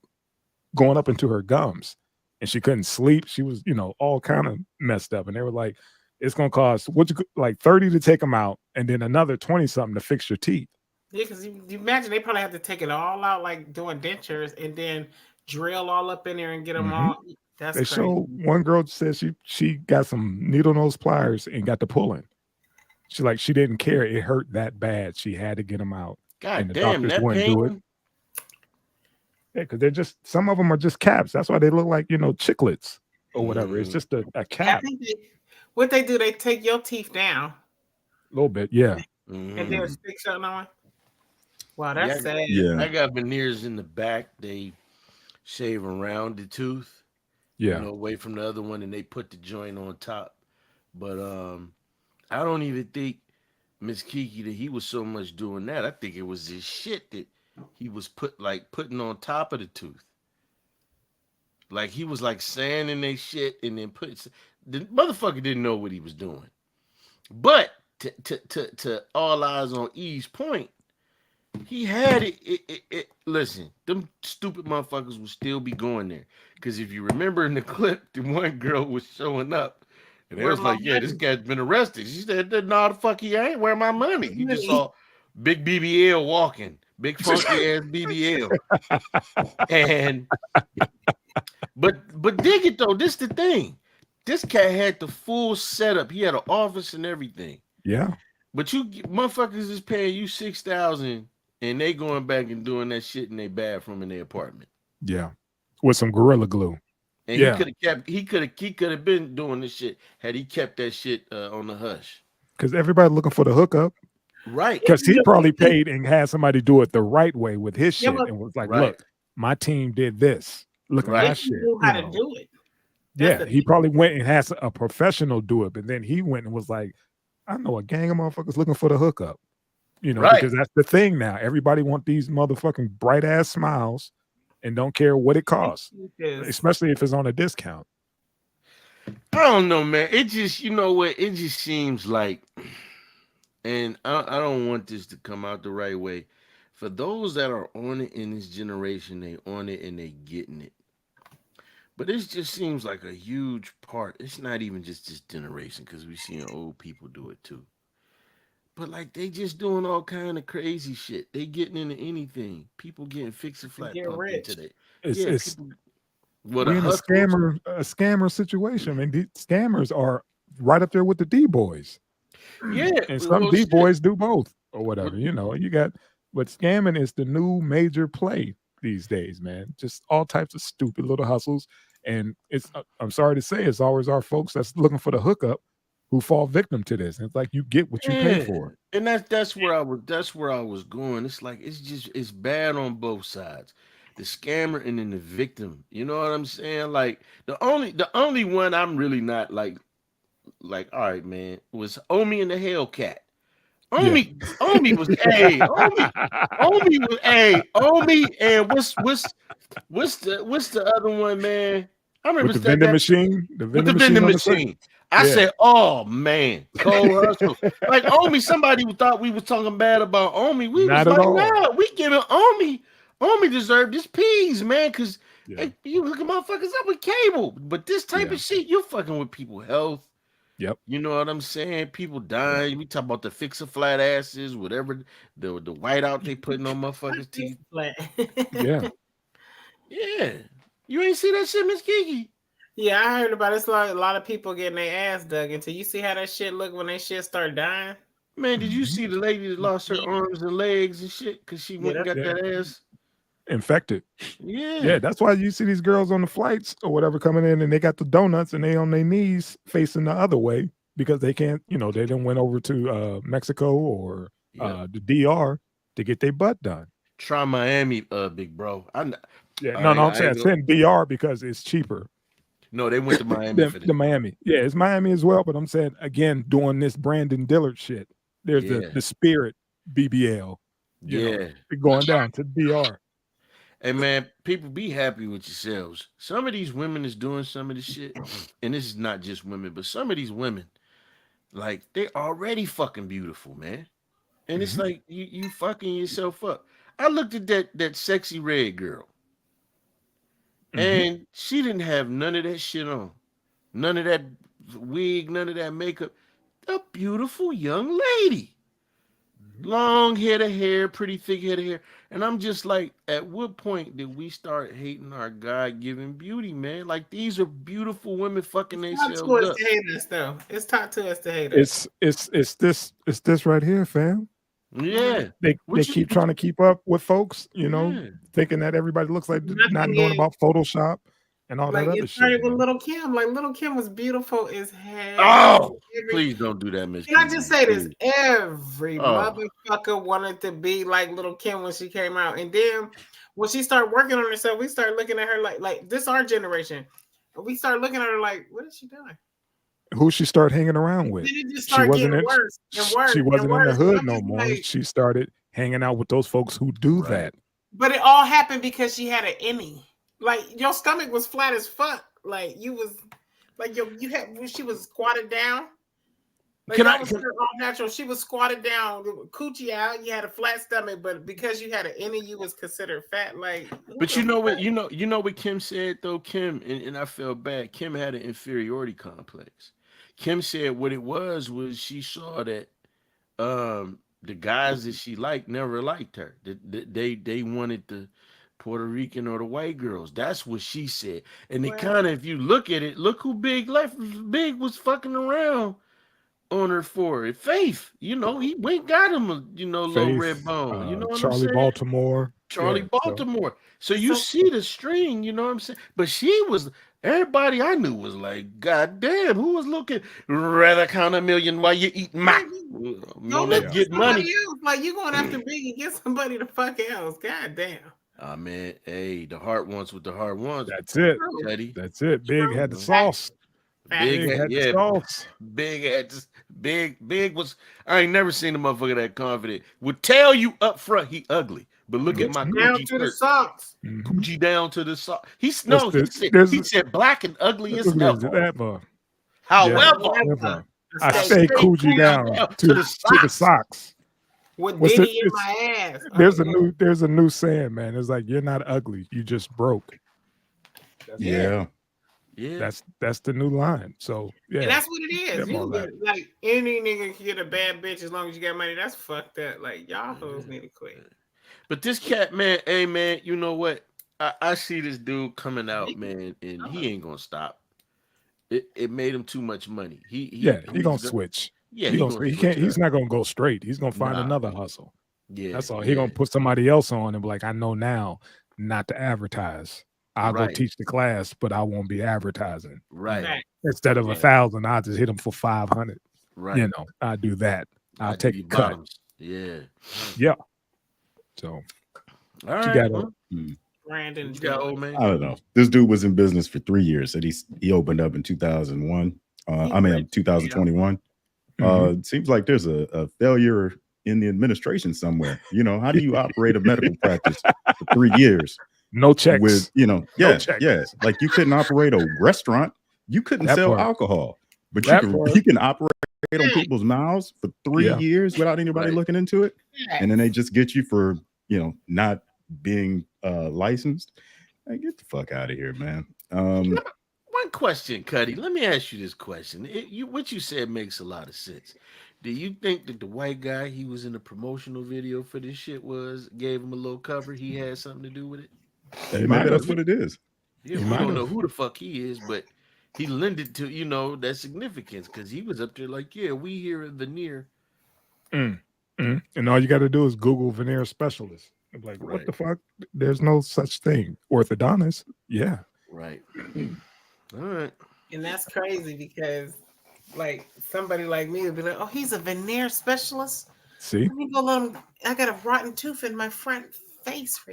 going up into her gums, and she couldn't sleep. She was, all kind of messed up, and they were like, it's gonna cost like $30 to take them out, and then another 20 something to fix your teeth. Yeah, because you imagine they probably have to take it all out, like doing dentures, and then drill all up in there and get them all. That's crazy. So one girl said she got some needle nose pliers and got the pulling. She didn't care. It hurt that bad. She had to get them out. God and the damn, doctors that wouldn't pain. do it. Yeah, because they're just, some of them are just caps. That's why they look like chiclets or whatever. It's just a cap. I think what they do, they take your teeth down a little bit, yeah, and then stick something on. Wow, that's sad. Yeah, I got veneers in the back. They shave around the tooth, away from the other one, and they put the joint on top. But I don't even think Miss Kiki that he was so much doing that. I think it was this shit that he was putting on top of the tooth. Like he was like sanding they shit and then the motherfucker didn't know what he was doing. But to all eyes on E's point, he had it. Listen, them stupid motherfuckers will still be going there. Because if you remember in the clip, the one girl was showing up. And they was like, yeah, this guy's been arrested. She said, no, the fuck he ain't. Where my money? You just saw big BBL walking. Big funky ass BBL. And but dig it though, this the thing. This cat had the full setup. He had an office and everything. Yeah. But you motherfuckers is paying you $6,000 and they going back and doing that shit in their bathroom in their apartment. Yeah. With some Gorilla Glue. And he could have been doing this shit had he kept that shit on the hush. Because everybody looking for the hookup. Right. Because he probably paid and had somebody do it the right way with his shit and was like, look, my team did this. Look at my shit. Knew how to do it. Yeah, he probably went and has a professional do it, but then he went and was like, I know a gang of motherfuckers looking for the hookup. Because that's the thing now. Everybody want these motherfucking bright ass smiles and don't care what it costs, especially if it's on a discount. I don't know, man. It just, it just seems like, and I don't want this to come out the right way. For those that are on it in this generation, they on it and they getting it. But it just seems like a huge part. It's not even just this generation because we seeing old people do it too. But like they just doing all kind of crazy shit. They getting into anything. People getting fix and flat pumped today. It's we're in a scammer situation. I mean, the scammers are right up there with the D boys. Yeah, and some D boys do both or whatever. You got, but scamming is the new major play these days, man. Just all types of stupid little hustles. And I'm sorry to say, it's always our folks that's looking for the hookup who fall victim to this. It's like you get what you pay for. And that's where I was going. It's like it's bad on both sides. The scammer and then the victim. You know what I'm saying? Like the only one I'm really not like all right, man, was Omi and the Hellcat. Omi was Omi and what's the other one, man? I remember with the vending machine. With the vending machine. I said, oh man, Cole Hustle. Like Omi, somebody thought we was talking bad about Omi. We Not was at like, all. nah, we giving Omi deserved his peas, man, because you hooking motherfuckers up with cable. But this type of shit, you're fucking with people's health. Yep. You know what I'm saying? People dying. We talk about the fixer flat asses, whatever the whiteout they putting on motherfuckers' teeth. Yeah. Yeah. You ain't see that shit, Miss Kiki? Yeah, I heard about it. It's like a lot of people getting their ass dug into. You see how that shit look when they shit start dying? Man, did you see the lady that lost her arms and legs and shit because she went and got that ass infected? Yeah. That's why you see these girls on the flights or whatever coming in and they got the donuts and they on their knees facing the other way because they can't, they didn't went over to Mexico or the DR to get their butt done. Try Miami, big bro. I'm saying DR because it's cheaper. No, they went to Miami for the Miami. Yeah, it's Miami as well. But I'm saying again, doing this Brandon Dillard shit. There's the Spirit BBL. Going down to DR. Hey man, people be happy with yourselves. Some of these women is doing some of this shit, and this is not just women, but some of these women, like they already fucking beautiful, man. And it's like you fucking yourself up. I looked at that sexy red girl. And she didn't have none of that shit on. None of that wig, none of that makeup. A beautiful young lady. Long head of hair, pretty thick head of hair. And I'm just like, at what point did we start hating our God-given beauty, man? Like, these are beautiful women fucking themselves up. It's taught to hate us, though. It's taught to us to hate us. It's this right here, fam. Yeah. They keep trying to keep up with folks, thinking that everybody looks like not knowing about Photoshop and all that other shit. With Little Kim. Like, Little Kim was beautiful as hell. Oh, please don't do that, Miss. Can I just say this? Every motherfucker wanted to be like Little Kim when she came out. And then when she started working on herself, we started looking at her like this our generation. We started looking at her like, what is she doing? Who she started hanging around with? She wasn't in the hood no more. She started hanging out with those folks who do that. But it all happened because she had an innie. Like your stomach was flat as fuck. Like you was like she was squatted down. Like all natural. She was squatted down, coochie out. You had a flat stomach, but because you had an innie, you was considered fat. Like, but you know what Kim said though. Kim and I felt bad. Kim had an inferiority complex. Kim said what it was she saw that the guys that she liked never liked her. They wanted the Puerto Rican or the white girls. That's what she said. And it kind of, if you look at it, look who Big was fucking around on her for it. Faith, he went got him a little red bone. You know what Charlie I'm saying? Baltimore. Baltimore. So you see the string, you know what I'm saying? But everybody I knew was like, God damn, who was looking? Rather count a million while you eat my get money. Else. Like you going after Big and get somebody the fuck else. God damn. Man, hey, the heart wants what the heart wants. That's it. Teddy. That's it. Big had the sauce. Big had the sauce. Big was. I ain't never seen a motherfucker that confident. Would tell you up front he ugly, but look at my down to the socks. Coochie down to the socks. He said black and ugly as hell. However, I stay coochie down to the socks. With Diddy in my ass. There's a new saying, man. It's like you're not ugly, you just broke. Yeah. That's the new line. So and that's what it is. Like any nigga can get a bad bitch as long as you got money. That's fucked up. Like y'all hoes need to quit. But this cat, man, hey man, you know what? I see this dude coming out, man, and he ain't gonna stop. It made him too much money. He gonna switch. Yeah, he's not gonna go straight. He's gonna find another hustle. Yeah, that's all. He gonna put somebody else on and be like, I know now not to advertise. I'll go teach the class, but I won't be advertising. Right. Instead of 1,000, I'll just hit them for 500. Right. You know, I do that. I'll take a cut. Yeah. Yeah. So, all right. Brandon, old man. I don't know. This dude was in business for 3 years, and he opened up in 2001. 2021. It seems like there's a failure in the administration somewhere. You know, how do you operate a medical practice for 3 years? No checks. With, you know, yeah. Like you couldn't operate a restaurant. You couldn't sell alcohol, but you can operate on people's mouths for 3 years without anybody looking into it. And then they just get you for, you know, not being licensed. Hey, get the fuck out of here, man. One question, Cuddy. Let me ask you this question. What you said makes a lot of sense. Do you think that the white guy he was in the promotional video for this shit gave him a little cover? He had something to do with it? Maybe that's what it is. Yeah, we don't know who the fuck he is, but he lended to, you know, that significance because he was up there like, yeah, we here at Veneer. And all you got to do is Google veneer specialist. I'm like, what the fuck? There's no such thing. Orthodontist. Yeah. Right. All right. And that's crazy because, like, somebody like me would be like, oh, he's a veneer specialist. See? Let me go let him. I got a rotten tooth in my front face.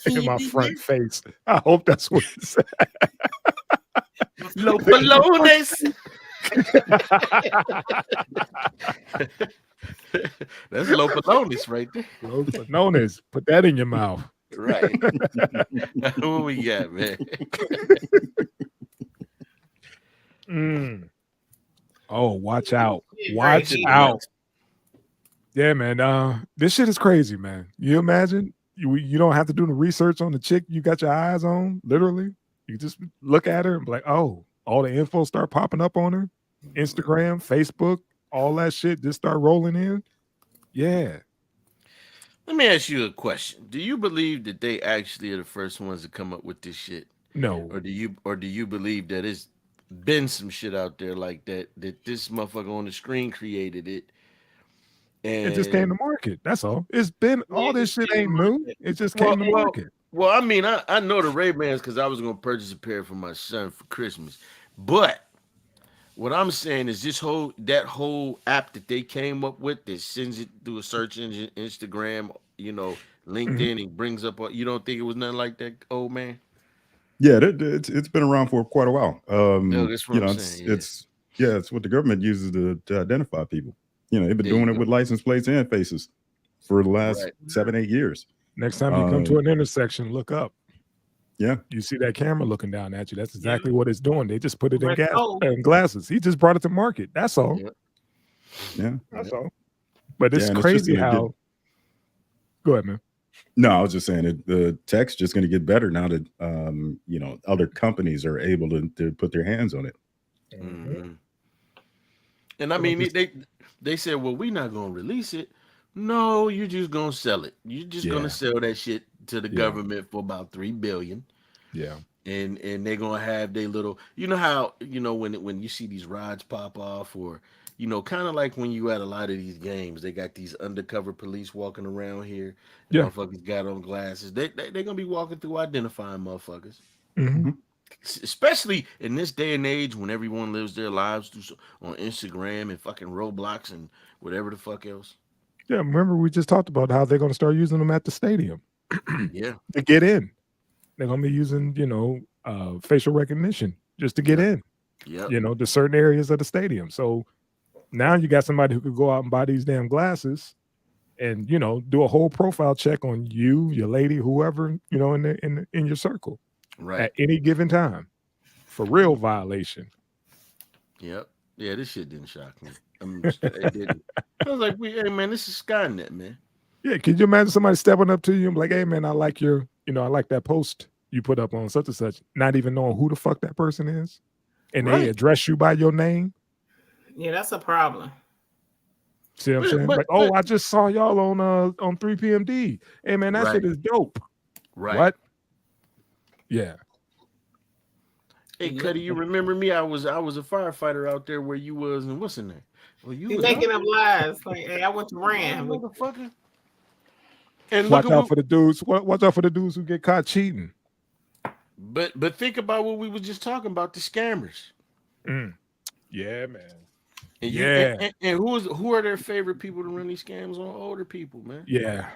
In my front face. I hope that's what it said. Los balones. That's Los balones right there. Los balones. Put that in your mouth. Right. What we got, man? Oh, watch out. Watch out. Yeah, man. This shit is crazy, man. You imagine? You don't have to do the research on the chick you got your eyes on, literally. You just look at her and be like, oh, all the info start popping up on her. Instagram, Facebook, all that shit just start rolling in. Yeah. Let me ask you a question. Do you believe that they actually are the first ones to come up with this shit? No. Or do you believe that it's been some shit out there like that this motherfucker on the screen created it? And it just came to market. That's all. It's been all this shit ain't new. It just came to market. Well, I mean, I know the Ray-Bans because I was gonna purchase a pair for my son for Christmas. But what I'm saying is that whole app that they came up with that sends it through a search engine, Instagram, you know, LinkedIn, and brings up. You don't think it was nothing like that, old man? Yeah, it's been around for quite a while. No, that's what I'm saying. It's what the government uses to identify people. You know, they've been doing it with license plates and faces for the last 7-8 years. Next time you come to an intersection, look up. Yeah. You see that camera looking down at you. That's exactly what it's doing. They just put it in glasses. He just brought it to market. That's all. Yeah. That's all. But it's crazy how. Go ahead, man. No, I was just saying the tech's just going to get better now that, you know, other companies are able to put their hands on it. Mm-hmm. And I mean, they said, well, we're not going to release it. No, you're just going to sell it. You're just going to sell that shit to the government for about $3 billion. Yeah. And they're going to have their little, you know how, you know, when you see these rods pop off, or, you know, kind of like when you at a lot of these games, they got these undercover police walking around here. Motherfuckers got on glasses. They're going to be walking through identifying motherfuckers. Mm-hmm. Especially in this day and age when everyone lives their lives on Instagram and fucking Roblox and whatever the fuck else. Yeah, remember we just talked about how they're going to start using them at the stadium. Yeah. To get in. They're going to be using, you know, facial recognition just to get in. Yeah. You know, to certain areas of the stadium. So now you got somebody who could go out and buy these damn glasses and, you know, do a whole profile check on you, your lady, whoever, you know, in your circle. Right. At any given time. For real violation. Yep. Yeah, this shit didn't shock me. It didn't. I was like, hey man, this is Skynet, man. Yeah, could you imagine somebody stepping up to you and be like, hey man, I like that post you put up on such and such, not even knowing who the fuck that person is, and they address you by your name? Yeah, that's a problem. See what I'm saying? I just saw y'all on 3PMD. Hey man, that shit is dope. Right. What? Yeah. Hey, Cuddy, you remember me? I was a firefighter out there where you was, and what's in there? Well, you was making up lies. Like, hey, I went to rant, motherfucker. And watch out for the dudes. Watch out for the dudes who get caught cheating. But think about what we were just talking about, the scammers. Yeah, man. And and who are their favorite people to run these scams on? Older people, man. Yeah.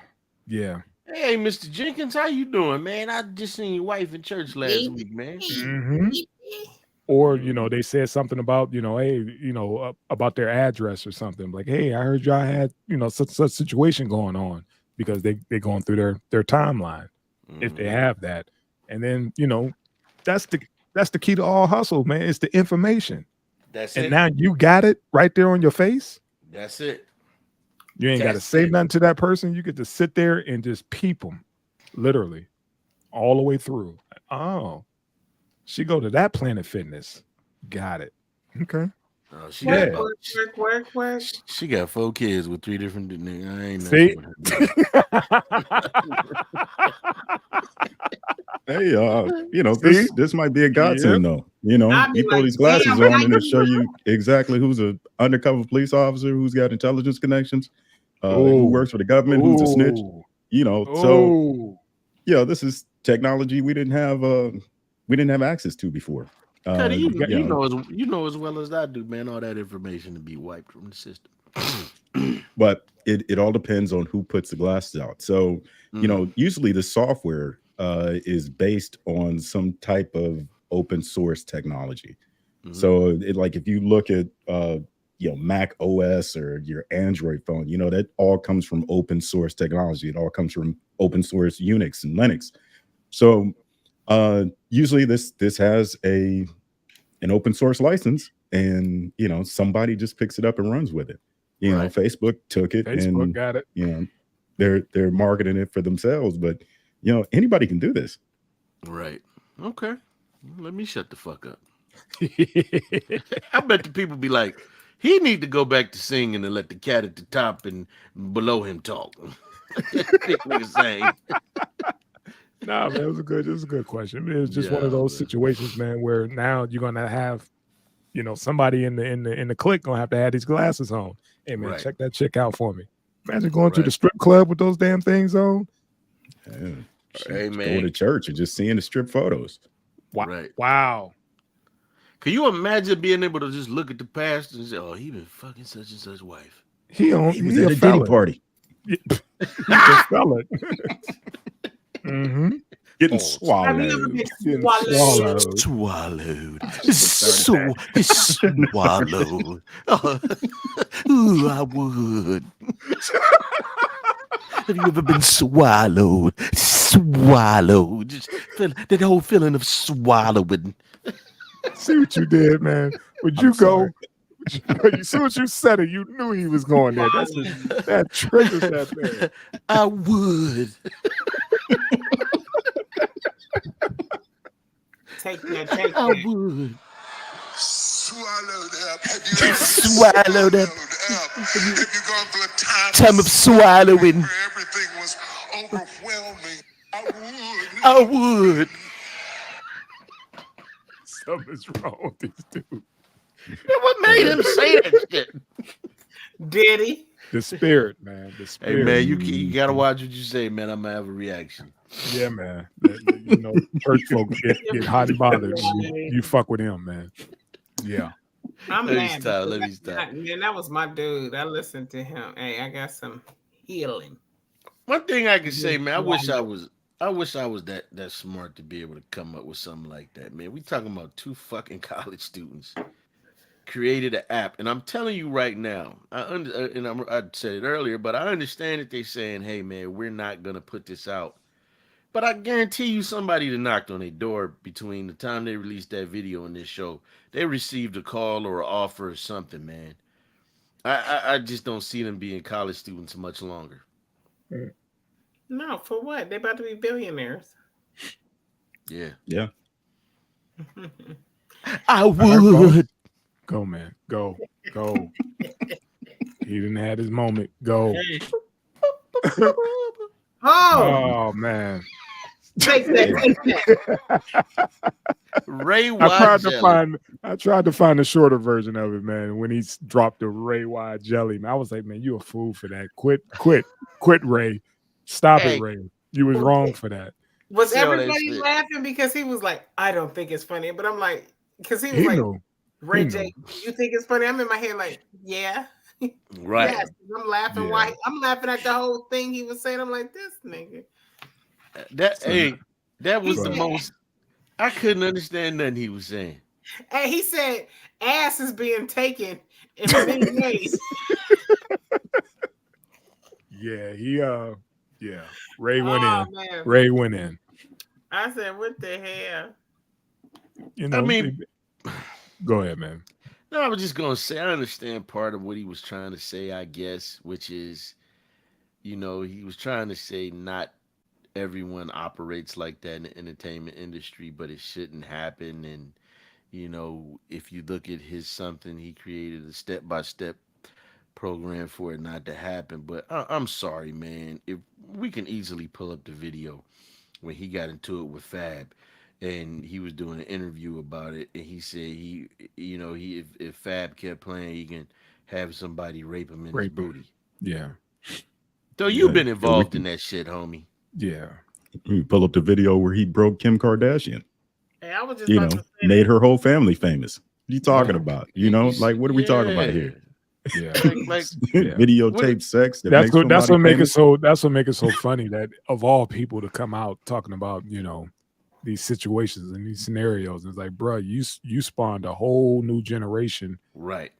Hey, Mr. Jenkins, how you doing, man? I just seen your wife in church last week, man. Or they said something about hey, about their address or something. Like, hey, I heard y'all had such situation going on, because they're going through their timeline, if they have that. And then that's the key to all hustle, man. It's the information. That's and it. Now you got it right there on your face. That's it. You ain't got to say nothing to that person. You get to sit there and just peep them, literally, all the way through. Oh, she go to that Planet Fitness. Got it. Okay. Oh, she got 4 kids with 3 different niggas. I ain't Hey, this might be a godsend though. You throw these glasses on and it show you exactly who's an undercover police officer, who's got intelligence connections, who works for the government, who's a snitch. So this is technology we didn't have access to before. You know as well as I do, man, all that information to be wiped from the system. But it all depends on who puts the glasses out. So, usually the software is based on some type of open source technology. So if you look at Mac OS or your Android phone, that all comes from open source technology. It all comes from open source Unix and Linux. So usually this has an open source license, and somebody just picks it up and runs with it. Facebook took it, and got it. They're marketing it for themselves, but anybody can do this. Right. Okay. Let me shut the fuck up. I bet the people be like, he need to go back to singing and let the cat at the top and below him talk. Nah, man, it was a good question. It was just one of those situations, man, where now you're gonna have, somebody in the clique gonna have to have these glasses on. Hey, man, check that chick out for me. Imagine going to the strip club with those damn things on. Yeah. Hey, man, going to church and just seeing the strip photos. Wow. Right. Wow. Can you imagine being able to just look at the pastor and say, "Oh, he been fucking such and such wife." He was at a Diddy party. He a fella. Getting swallowed. Swallowed. Swallowed. Ooh, I would. Have you ever been swallowed? Swallowed. Just that whole feeling of swallowing. See what you did, man. Would you go? As soon as you said it, you knew he was going there. That triggers that man. I would. Take that. I would. Swallowed up. Swallowed up. Have you gone through a time of swallowing? Where everything was overwhelming. I would. Something's wrong with these dudes. What made him say that shit? Diddy. The spirit, man. The spirit. Hey, man, you gotta watch what you say, man. I'm gonna have a reaction. Yeah, man. Church folks get hot and bothered. You fuck with him, man. Yeah. I'm mad. Let me stop. Man, that was my dude. I listened to him. Hey, I got some healing. One thing I can say, man, I wish I was that smart to be able to come up with something like that, man. We talking about 2 fucking college students created an app, and I'm telling you right now, I said it earlier, but I understand that they're saying, "Hey, man, we're not gonna put this out." But I guarantee you, somebody that knocked on their door between the time they released that video and this show, they received a call or an offer or something, man. I just don't see them being college students much longer. No, for what? They about to be billionaires. Yeah. Yeah. I would. Go, man. Go. He didn't have his moment. Go. Oh, man. Take that. Ray I tried to find a shorter version of it, man. When he dropped the Ray Y jelly, man, I was like, man, you a fool for that. Quit, Ray. Stop it, Ray. You was wrong for that. Was everybody laughing because he was like, I don't think it's funny, but I'm like, because he was like, Ray J, you think it's funny? I'm in my head like, yeah. Right. Yes, I'm laughing. Yeah. Why? I'm laughing at the whole thing he was saying. I'm like, this nigga. That was the most. I couldn't understand nothing he was saying. And he said, ass is being taken in many ways. Yeah, Ray went in. Man. Ray went in. I said, what the hell? You know, I mean, go ahead, man. No, I was just gonna say I understand part of what he was trying to say, I guess, which is, he was trying to say not everyone operates like that in the entertainment industry, but it shouldn't happen. And if you look at something, he created a step-by-step program for it not to happen. But I'm sorry, man. If we can easily pull up the video when he got into it with Fab, and he was doing an interview about it, and he said if Fab kept playing, he can have somebody rape him in his booty. Yeah. So you've been involved in that shit, homie. Yeah. You pull up the video where he broke Kim Kardashian. Hey, I was just made her whole family famous. What are you talking about? Like, what are we talking about here? Yeah, like videotape sex. That's what make it so funny that of all people to come out talking about these situations and these scenarios. It's like, bro, you spawned a whole new generation, right?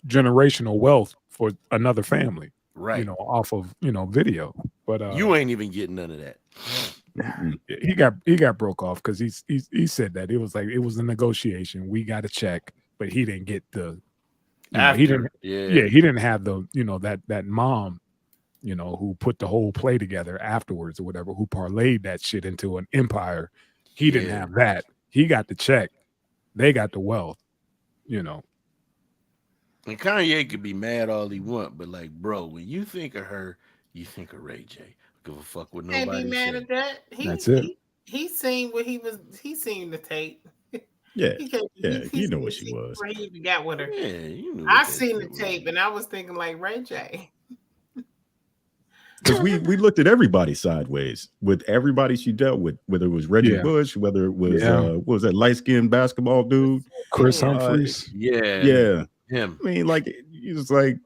Generational wealth for another family, right? Off of video. But you ain't even getting none of that. He got broke off because he said that it was like it was a negotiation. We got a check, but he didn't get the. He didn't have the that mom, who put the whole play together afterwards or whatever, who parlayed that shit into an empire. He didn't have that. He got the check. They got the wealth, And Kanye could be mad all he want, but like, bro, when you think of her, you think of Ray J. Give a fuck what nobody can't be mad said. at that. That's it. He seen what he seen the tape. Yeah, he know what she was. He even got with her. Yeah, I seen the tape and I was thinking like Ray J. Because we looked at everybody sideways with everybody she dealt with, whether it was Reggie Bush, whether it was what was that light-skinned basketball dude, Chris Humphries. Him. I mean, like he was like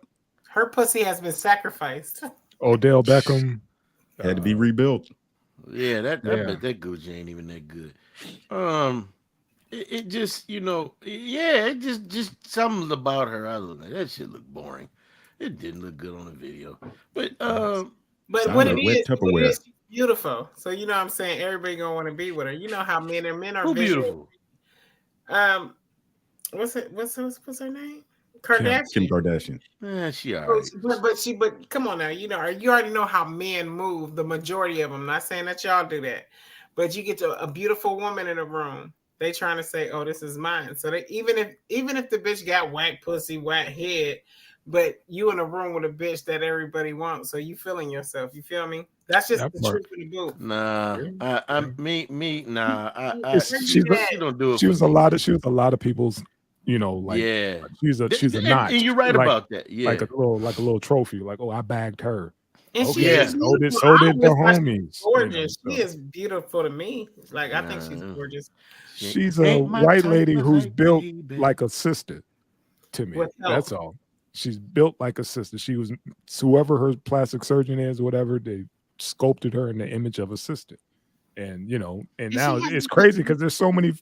her pussy has been sacrificed. Odell Beckham had to be rebuilt. Yeah, that Gucci ain't even that good. It just it just something about her. I was like, that shit looked boring. It didn't look good on the video, but what it is beautiful. So what I'm saying, everybody gonna want to be with her. You know how men are beautiful. What's her name? Kardashian. Kim Kardashian. She all right. But come on now, you already know how men move. The majority of them. I'm not saying that y'all do that, but you get to a beautiful woman in a room. They trying to say, "Oh, this is mine." So they even if the bitch got whack pussy, whack head, but you in a room with a bitch that everybody wants, so you feeling yourself. You feel me? That's just the truth of the boot. Nah, she don't do it. She was a lot of people's. She's a notch. And you're right about that. Yeah, like a little trophy. Like, oh, I bagged her. And so did the homies. Gorgeous. She is beautiful to me. Like I think she's gorgeous. She's a white lady who's built like a sister to me. That's all. She's built like a sister. She was whoever her plastic surgeon is, whatever, they sculpted her in the image of a sister. And now it's crazy because there's so many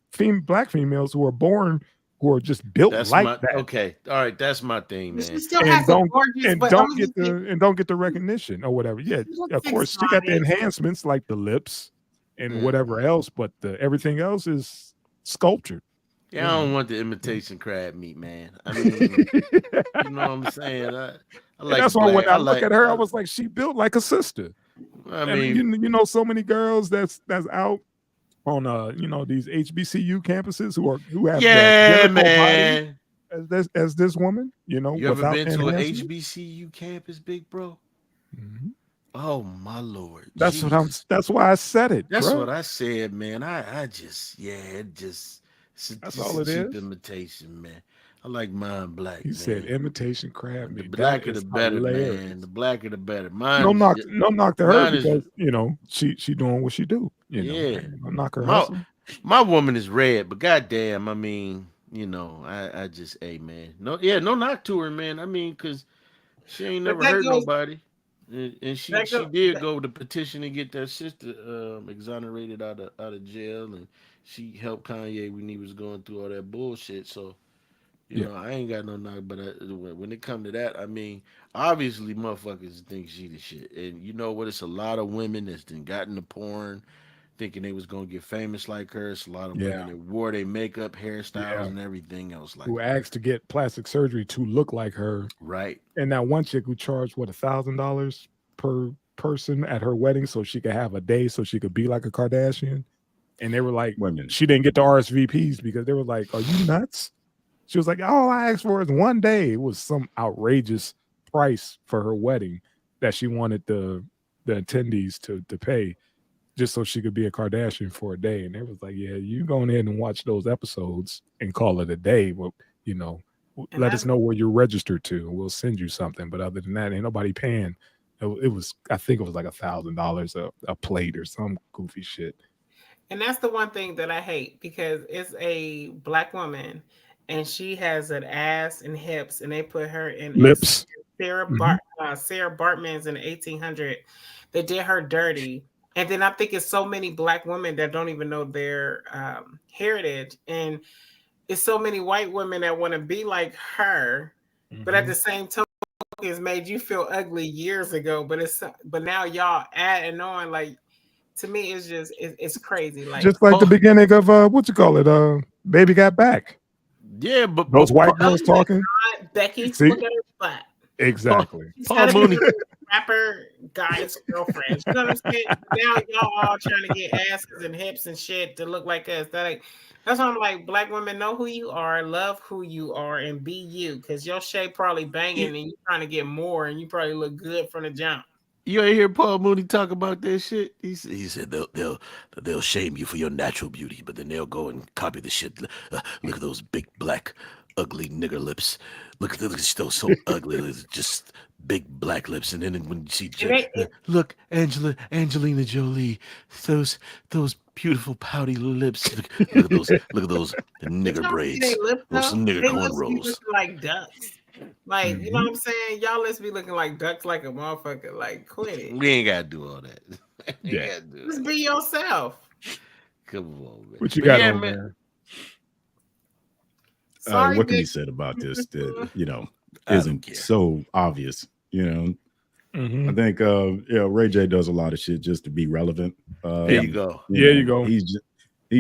black females who are born who are just built that. Okay, all right, that's my thing, man. Don't get the recognition or whatever. Yeah, of course she got the enhancements like the lips and whatever else, but everything else is sculptured. Yeah, I don't want the imitation crab meat, man. I mean, you know what I'm saying? I like that's why when I look at her, I was like, she built like a sister. I mean, so many girls that's out on these HBCU campuses who have man body as this woman. You ever been to an HBCU campus, big bro? Mm-hmm. Oh my Lord! That's why I said it. That's bro. what I said, man. That's all it is. Imitation, man. I like mine black. He said imitation crab meat. The blacker the better, man. The blacker the better. Mine. No knock to her because she doing what she do. Yeah. No knock her hustle. My woman is red, but goddamn, I mean, I just, hey man, no knock to her, man. I mean, cause she ain't never hurt nobody, and she did go to petition to get that sister exonerated out of jail, and she helped Kanye when he was going through all that bullshit. So, I ain't got no knock, but when it come to that, I mean, obviously, motherfuckers think she the shit, and you know what? It's a lot of women that's gotten the porn. Thinking they was gonna get famous like her. It's a lot of women that wore their makeup, hairstyles, and everything else like who asked to get plastic surgery to look like her. Right. And that one chick who charged $1,000 per person at her wedding so she could have a day so she could be like a Kardashian. And they were like, she didn't get the RSVPs because they were like, "Are you nuts?" She was like, "All I asked for is one day." It was some outrageous price for her wedding that she wanted the attendees to pay, just so she could be a Kardashian for a day. And they was like, "Yeah, you go ahead and watch those episodes and call it a day. Well, let us know where you're registered to, and we'll send you something." But other than that, ain't nobody paying. It was, I think it was like $1,000 a plate or some goofy shit. And that's the one thing that I hate, because it's a black woman and she has an ass and hips, and they put her in lips. Sarah Bartman's in the 1800. They did her dirty. And then I think it's so many black women that don't even know their heritage. And it's so many white women that want to be like her, but at the same time, it's made you feel ugly years ago. But now y'all adding on, like, to me, it's just it's crazy. Like, just like the beginning of what you call it, Baby Got Back. Yeah, but those white girls talking. Becky, look at her butt. Exactly. Paul Mooney. Rapper guy's girlfriend. You know what I'm saying? Now y'all all trying to get asses and hips and shit to look like us. That's why I'm like, black women, know who you are, love who you are, and be you. Because your shape probably banging and you trying to get more, and you probably look good from the jump. You ain't hear Paul Mooney talk about that shit? He said they'll shame you for your natural beauty, but then they'll go and copy the shit. Look at those big black ugly nigger lips. Look at those so ugly. It's just big black lips. And then when you see look, Angelina Jolie, those beautiful pouty lips. Look at those nigger braids. Those nigger cornrows. Like ducks. Like, you know what I'm saying? Y'all let's be looking like ducks like a motherfucker. Like, quit it. We ain't gotta do all that. Just be yourself. Come on, man. What you got on there? Sorry, what can be said about this that isn't so obvious? I think Ray J does a lot of shit just to be relevant. There you go. You go. He's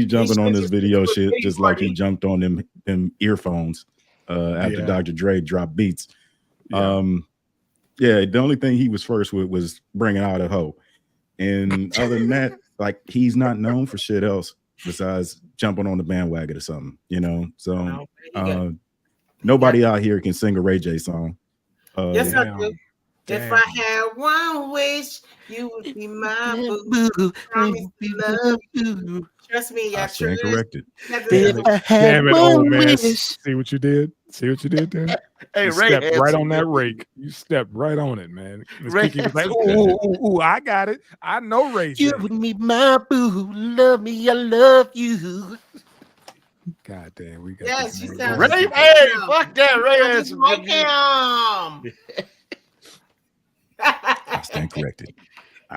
jumping on this video shit just like he jumped on them earphones after Dr. Dre dropped beats. The only thing he was first with was bringing out a hoe, and other than that, like, he's not known for shit else besides jumping on the bandwagon or something, So nobody out here can sing a Ray J song. Yes, I do. If I had one wish, you would be my boo. Promise to love you. Trust me, I stand corrected. Damn it, old man. See what you did? There? Hey, you stepped right on that rake. You stepped right on it, man. Ray was like, ooh, I got it. I know Ray J. You would be my boo. Love me, I love you. God damn, we got she sounds Ray. Hey, fuck that, Ray. Just like him. I stand corrected.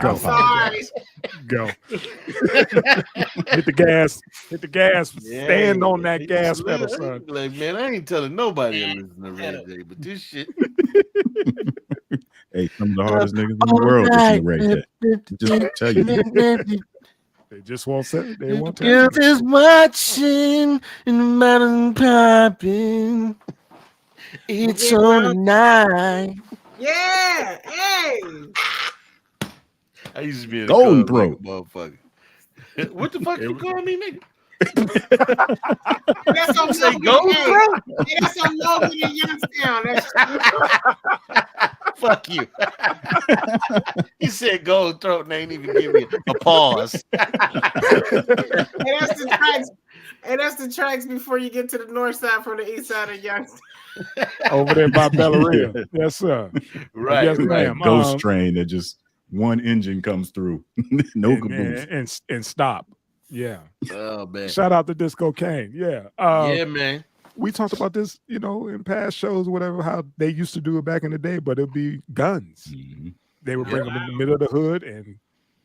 Go. Sorry. Go. Hit the gas. Yeah, stand on that gas pedal, son. Like, man, I ain't telling nobody to listen to Ray J, but this shit. Hey, some of the hardest niggas in the world listen to Ray J. Just tell you. They just won't say it. They won't tell you. Girls is watching and the mountain popping. It's on tonight. Yeah, hey. I used to be a golden throat, motherfucker. What the fuck you calling me, nigga? That's some say golden throat. That's some Logan in Youngstown. Fuck you. He said golden throat and they ain't even give me a pause. That's the And that's the tracks before you get to the north side from the east side of Youngstown. Over there by Bellaria. Yes, sir. Right. Yes, right. ma'am. Ghost train that just one engine comes through. No caboose. And stop. Yeah. Oh man. Shout out to Disco Kane. Yeah. Yeah, man. We talked about this, in past shows, whatever, how they used to do it back in the day, but it'd be guns. Mm-hmm. They would bring them in the middle of the hood and,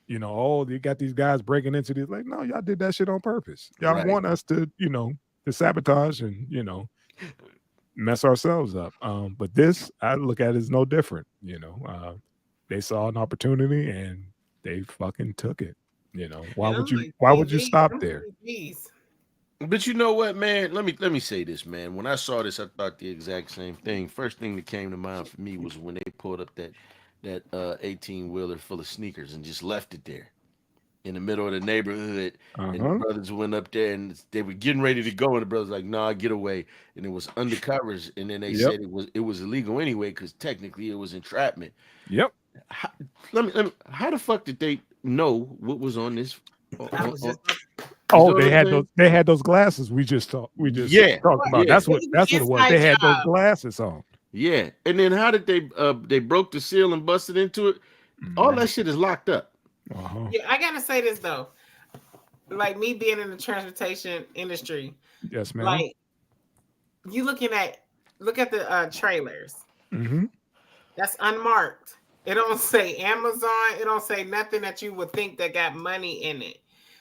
you got these guys breaking into these. Like, no, y'all did that shit on purpose. Y'all want us to, to sabotage and, mess ourselves up. But this, I look at it as no different. They saw an opportunity and they fucking took it. Why would you stop there? But you know what, man? Let me say this, man. When I saw this, I thought the exact same thing. First thing that came to mind for me was when they pulled up that 18-wheeler full of sneakers and just left it there in the middle of the neighborhood. And the brothers went up there and they were getting ready to go, and the brothers like, "Nah, get away." And it was undercovers, and then they said it was illegal anyway because technically it was entrapment. Yep. How the fuck did they know what was on this? They had those glasses we just talked about. Yeah. That's what it was. They had those glasses on. Yeah. And then how did they broke the seal and busted into it? All that shit is locked up. Uh-huh. Yeah, I gotta say this though. Like me being in the transportation industry. Yes, ma'am. Like you look at the trailers. Mm-hmm. That's unmarked. It don't say Amazon. It don't say nothing that you would think that got money in it.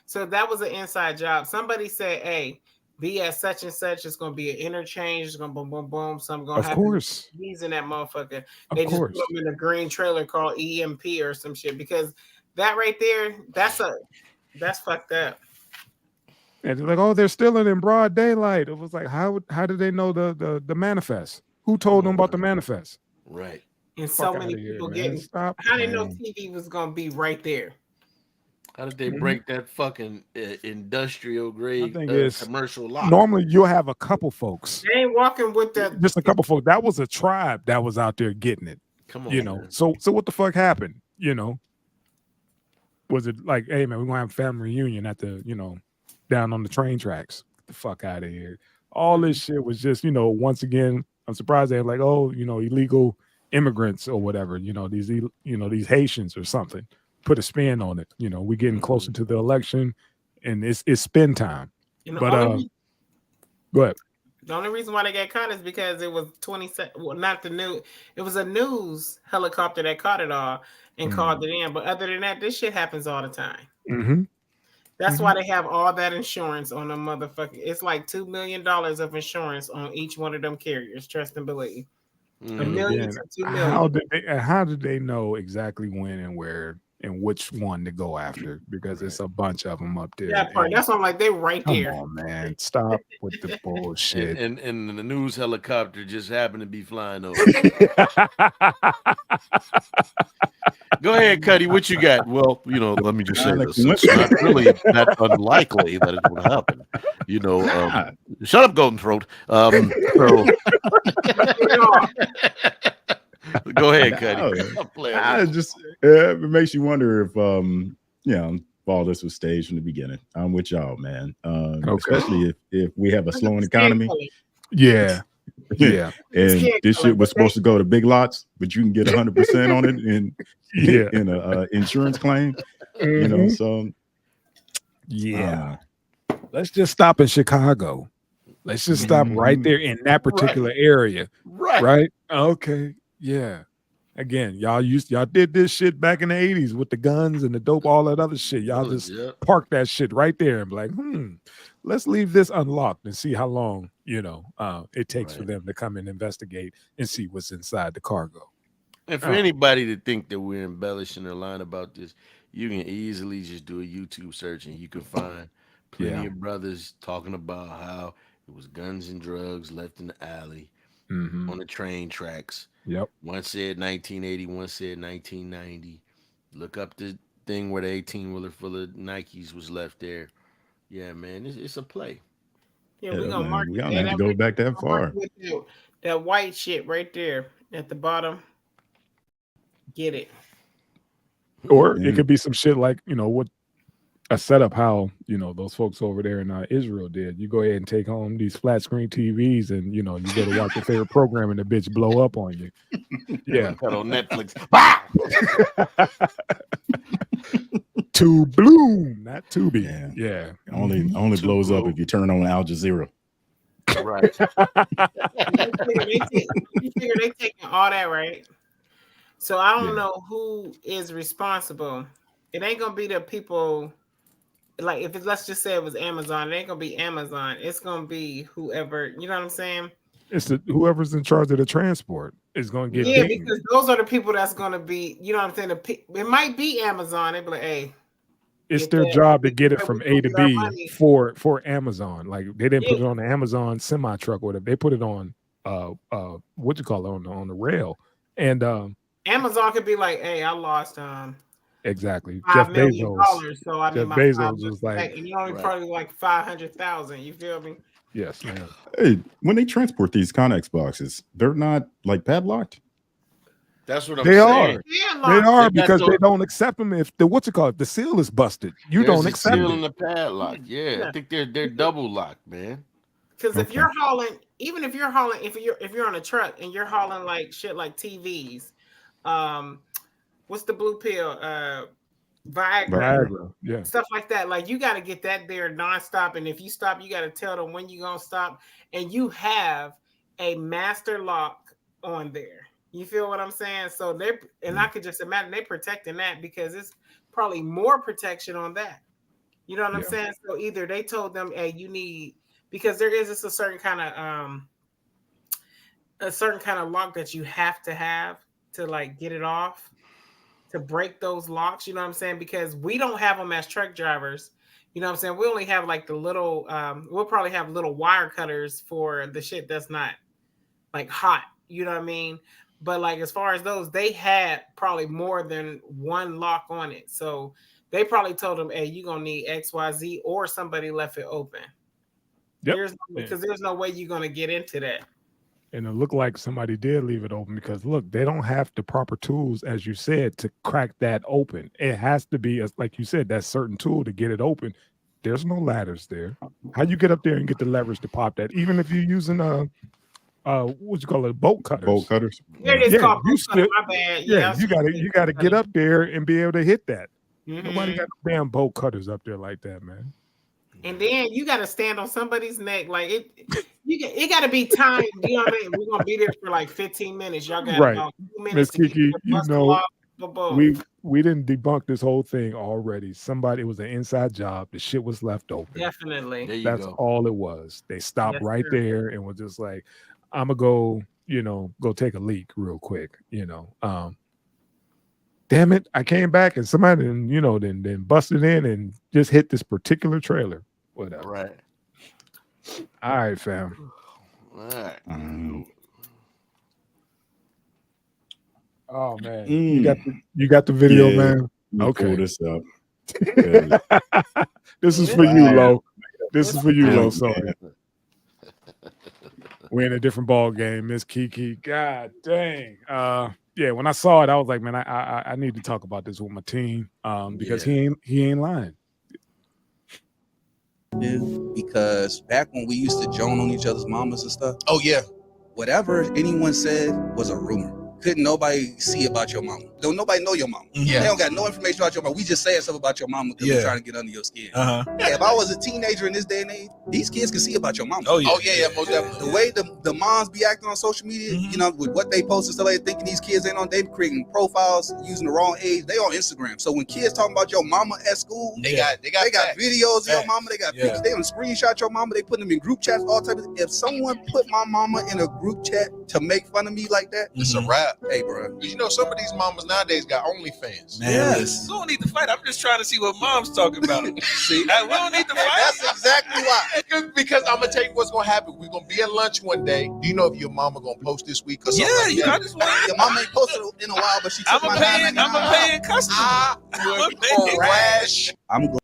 So that was an inside job. Somebody said, "Hey, be at such and such. It's going to be an interchange. It's going to boom, boom, boom. Something going to happen." Of course. He's in that motherfucker. They just put him in a green trailer called EMP or some shit because that right there, that's fucked up. And they're like, "Oh, they're stealing in broad daylight." It was like, how did they know the manifest? Who told them about the manifest? Right. And so many people getting. How did they know TV was going to be right there? How did they break that fucking industrial grade commercial lock? Normally, you'll have a couple folks. They ain't walking with that. Just a couple folks. That was a tribe that was out there getting it. Come on, man. So what the fuck happened? Was it like, hey man, we're gonna have a family reunion at the, down on the train tracks? Get the fuck out of here. All this shit was just, once again, I'm surprised they're like, oh, illegal immigrants or whatever, these Haitians or something. Put a spin on it. We're getting closer to the election and it's spin time. But go ahead. The only reason why they got caught is because it was it was a news helicopter that caught it all and called it in. But other than that, this shit happens all the time. Mm-hmm. That's why they have all that insurance on them motherfucker. It's like $2 million of insurance on each one of them carriers. Trust and believe. $1 million to $2 million. How did they know exactly when and where and which one to go after? Because it's a bunch of them up there. That part. That's why I'm like, they right there. Come on, man. Stop with the bullshit. And the news helicopter just happened to be flying over. Go ahead, Cuddy. What you got? Well, let me just say this. It's not really that unlikely that it would happen. Shut up, Golden Throat. Go ahead, Cuddy. It makes you wonder if all this was staged from the beginning. I'm with y'all, man. Especially if we have a slowing economy. Yeah. And this shit was supposed to go to big lots, but you can get 100% on it in a insurance claim. So let's just stop in Chicago. Let's just stop right there in that particular area. Right. Okay. Yeah. Again, y'all did this shit back in the 80s with the guns and the dope, all that other shit. Y'all just park that shit right there and be like, let's leave this unlocked and see how long, it takes for them to come and investigate and see what's inside the cargo. And for anybody to think that we're embellishing or lying about this, you can easily just do a YouTube search and you can find plenty of brothers talking about how it was guns and drugs left in the alley on the train tracks. Yep. One said 1980, one said 1990. Look up the thing where the 18-wheeler full of Nikes was left there. Yeah, man, it's a play. Yeah, we're gonna mark. We don't have to go back that far. That white shit right there at the bottom. Get it. Or it could be some shit like, what a setup how those folks over there in Israel did. You go ahead and take home these flat screen TVs, and you go to watch your favorite program, and the bitch blow up on you. Yeah, cut on Netflix. To bloom, not Tubi. Yeah. Only blows up if you turn on Al Jazeera. Right. You figure they taking all that, right? So I don't know who is responsible. It ain't gonna be the people. Like if let's just say it was Amazon, it ain't gonna be Amazon. It's gonna be whoever. You know what I'm saying? It's whoever's in charge of the transport is gonna get. Yeah, because those are the people that's gonna be. You know what I'm saying? It might be Amazon. They be like, hey. It's their job to get it from A to B for Amazon. Like they didn't put it on the Amazon semi truck or whatever. They put it on what you call it on the rail. And Amazon could be like, hey, I lost exactly $5 Jeff million, Bezos. so I need my Bezos was like, and you only probably like 500,000. You feel me? Yes, man. Hey, when they transport these Connex boxes, they're not like padlocked. That's what I'm saying. They are because they don't accept them if the seal is busted. You don't accept seal it. in the padlock. Yeah, I think they're double locked, man. Because if you're hauling, even if you're hauling, if you're on a truck and you're hauling like shit like TVs, what's the blue pill? Viagra, yeah, stuff like that. Like you got to get that there nonstop, and if you stop, you got to tell them when you're gonna stop, and you have a master lock on there. You feel what I'm saying? So I could just imagine they protecting that because it's probably more protection on that. You know what I'm saying? So either they told them, hey, you need, because there is just a certain kind of lock that you have to like get it off, to break those locks. You know what I'm saying? Because we don't have them as truck drivers. You know what I'm saying? We only have like the little, we'll probably have little wire cutters for the shit that's not like hot. You know what I mean? But like as far as those, they had probably more than one lock on it. So they probably told them, hey, you're gonna need XYZ, or somebody left it open. Because there's no way you're gonna get into that. And it looked like somebody did leave it open because look, they don't have the proper tools, as you said, to crack that open. It has to be, like you said, that certain tool to get it open. There's no ladders there. How you get up there and get the leverage to pop that? Even if you're using what you call it, bolt cutters. Bolt cutters. Here it is called bolt cutter, my bad. Yeah, you gotta get up there and be able to hit that. Nobody got no damn bolt cutters up there like that, man. And then you gotta stand on somebody's neck. Like it gotta be timed. You know what I mean? We're gonna be there for like 15 minutes. Y'all got about 2 minutes. Miss Kiki, we didn't debunk this whole thing already. It was an inside job. The shit was left open. Definitely. That's all it was. They stopped there and was just like, I'm gonna go take a leak real quick. Damn it, I came back and somebody then busted in and just hit this particular trailer. Whatever. Right. All right, fam. All right. Oh man, you got the video, man. Okay, pull this up. This is for you, Lo. This is for you, Lo. Sorry. We're in a different ball game, Miss Kiki. God dang. When I saw it, I was like, man, I need to talk about this with my team. Because he ain't lying. Because back when we used to joan on each other's mamas and stuff. Oh yeah. Whatever anyone said was a rumor. Couldn't nobody see about your mama. Don't nobody know your mama. Yeah. They don't got no information about your mama. We just saying stuff about your mama because we're trying to get under your skin. Yeah, if I was a teenager in this day and age, these kids can see about your mama. Oh yeah, most definitely. The way the moms be acting on social media, with what they post and stuff, like thinking these kids ain't on, they creating profiles using the wrong age. They on Instagram. So when kids talking about your mama at school, they got videos of your mama. They got pictures. They want to screenshot your mama. They put them in group chats, all types of. If someone put my mama in a group chat to make fun of me like that, it's a wrap. Hey, bro. Because some of these mamas nowadays got OnlyFans. Yes. We don't need to fight. I'm just trying to see what mom's talking about. See, we don't need to fight. That's exactly why. Because I'm gonna tell you what's gonna happen. We're gonna be at lunch one day. Do you know if your mama gonna post this week or something? Yeah, like I just want your mama ain't posted in a while, but she took I'm a paying customer. I'm going.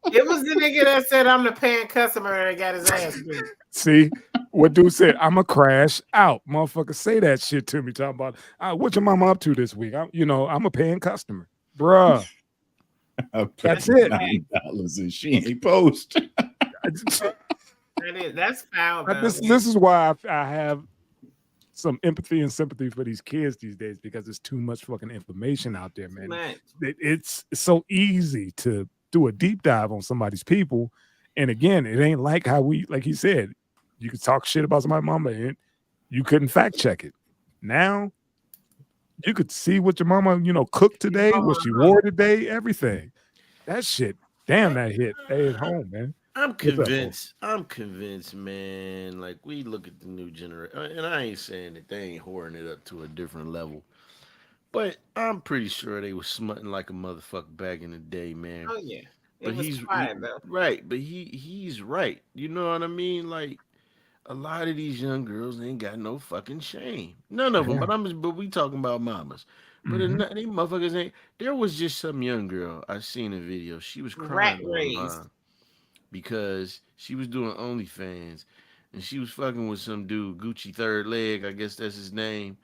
It was the nigga that said I'm the paying customer that got his ass beat. See what dude said? I'm a crash out, motherfucker. Say that shit to me. Talking about what your mama up to this week? I'm a paying customer, bruh. That's it. $9 and she ain't post. That's foul. This is why I have some empathy and sympathy for these kids these days, because there's too much fucking information out there, man. It's so easy to do a deep dive on somebody's people. And again, it ain't like how like he said, you could talk shit about somebody's mama and you couldn't fact check it. Now you could see what your mama, cooked today, what she wore today, everything. That shit, damn, that hit. Stay at home, man. I'm convinced, man. Like, we look at the new generation, and I ain't saying that they ain't whoring it up to a different level, but I'm pretty sure they was smutting like a motherfucker back in the day, man. Oh yeah, but he's right. But he's right. You know what I mean? Like, a lot of these young girls ain't got no fucking shame. None of them. But we talking about mamas. But these motherfuckers ain't. There was just some young girl I seen a video. She was crying online because she was doing OnlyFans, and she was fucking with some dude, Gucci Third Leg, I guess that's his name,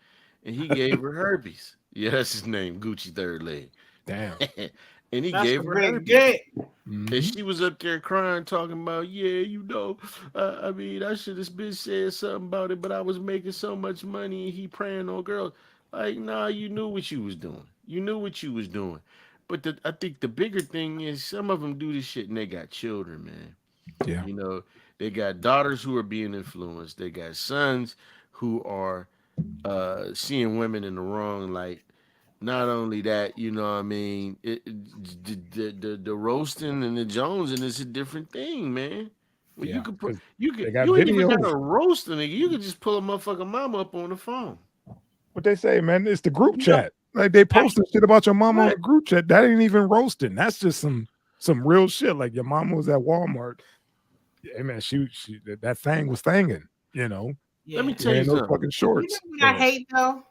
and he gave her herpes. Yeah, that's his name, Gucci Third Leg. Damn. And he gave her herpes. And she was up there crying, talking about, I mean, I should have been said something about it, but I was making so much money and he preying on girls. Like, nah, you knew what you was doing. But I think the bigger thing is some of them do this shit and they got children, man. Yeah. They got daughters who are being influenced. They got sons who are seeing women in the wrong light. Not only that, you know what I mean, the roasting and the jonesing is a different thing, man. Well, you ain't even got to roast a nigga. You could just pull a motherfucking mama up on the phone. What they say, man, it's the group chat. Like, they posted shit about your mama on the group chat. That ain't even roasting. That's just some real shit. Like, your mama was at Walmart. Hey, man, she that thing was thanging, Yeah. Let me tell you something. Fucking shorts. You know what I hate, though?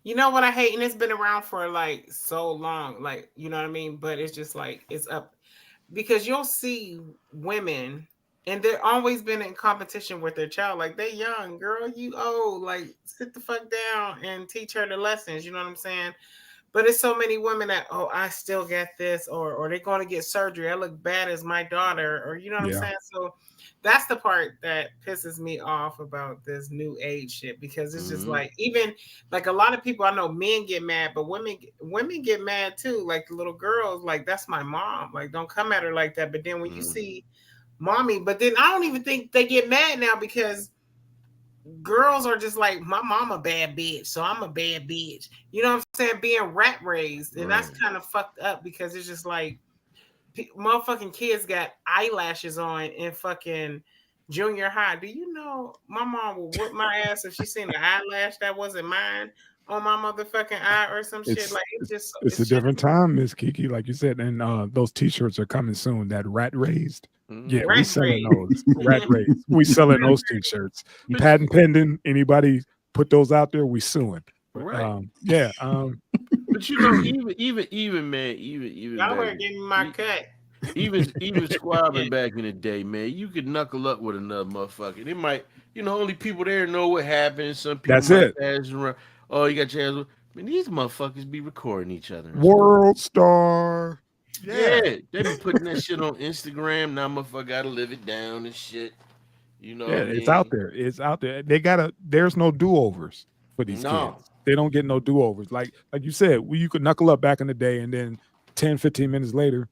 You know what I hate? And it's been around for, like, so long. Like, you know what I mean? But it's just, like, it's up. Because you'll see women, and they're always been in competition with their child. Like, they young, girl, you old. Like, sit the fuck down and teach her the lessons. You know what I'm saying? But it's so many women that, I still get this, or they're going to get surgery. I look bad as my daughter, or you know what I'm saying? So that's the part that pisses me off about this new age shit, because it's just like, even like a lot of people, I know men get mad, but women get mad too. Like the little girls, like, that's my mom. Like, don't come at her like that. But then when you see mommy, but then I don't even think they get mad now, because girls are just like, my mom a bad bitch, so I'm a bad bitch. You know what I'm saying? Being rat raised. And that's kind of fucked up, because it's just like, motherfucking kids got eyelashes on in fucking junior high. Do you know my mom will whip my ass if she seen an eyelash that wasn't mine on my motherfucking eye or some shit? Like, it's a different time, Miss Kiki, like you said. And those t-shirts are coming soon. That rat raised. Yeah, we selling those. Rat raised. We selling those t-shirts. Patent pending. Anybody put those out there, we suing. Right. But even man, y'all were getting my cut. Even squabbling back in the day, man, you could knuckle up with another motherfucker. It might, only people there know what happened. Some people pass around. Oh, you got your ass. I mean, these motherfuckers be recording each other. World Star. Yeah, they be putting that shit on Instagram. Now motherfucker gotta live it down and shit. It's out there. It's out there. There's no do-overs for these kids. They don't get no do-overs. Like you said, you could knuckle up back in the day, and then 10, 15 minutes later,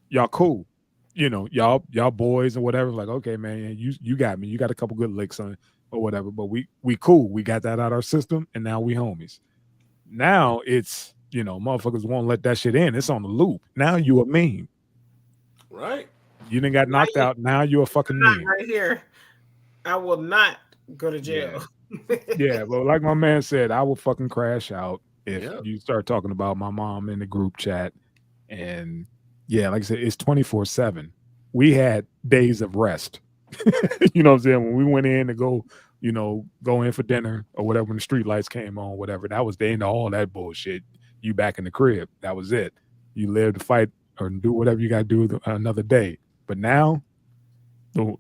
y'all cool. Y'all boys or whatever. Like, okay, man, you got me. You got a couple good licks on it or whatever. But we cool. We got that out our system, and now we homies. Now it's, motherfuckers won't let that shit in. It's on the loop. Now you a meme. Right. You done got knocked out. Now you a fucking meme. Right here. I will not go to jail. Yeah, well, like my man said, I will fucking crash out if you start talking about my mom in the group chat. And yeah, like I said, it's 24/7. We had days of rest. You know what I'm saying? When we went in to go in for dinner or whatever, when the street lights came on, whatever, that was the end of all that bullshit. You back in the crib. That was it. You live to fight or do whatever you got to do another day. But now, the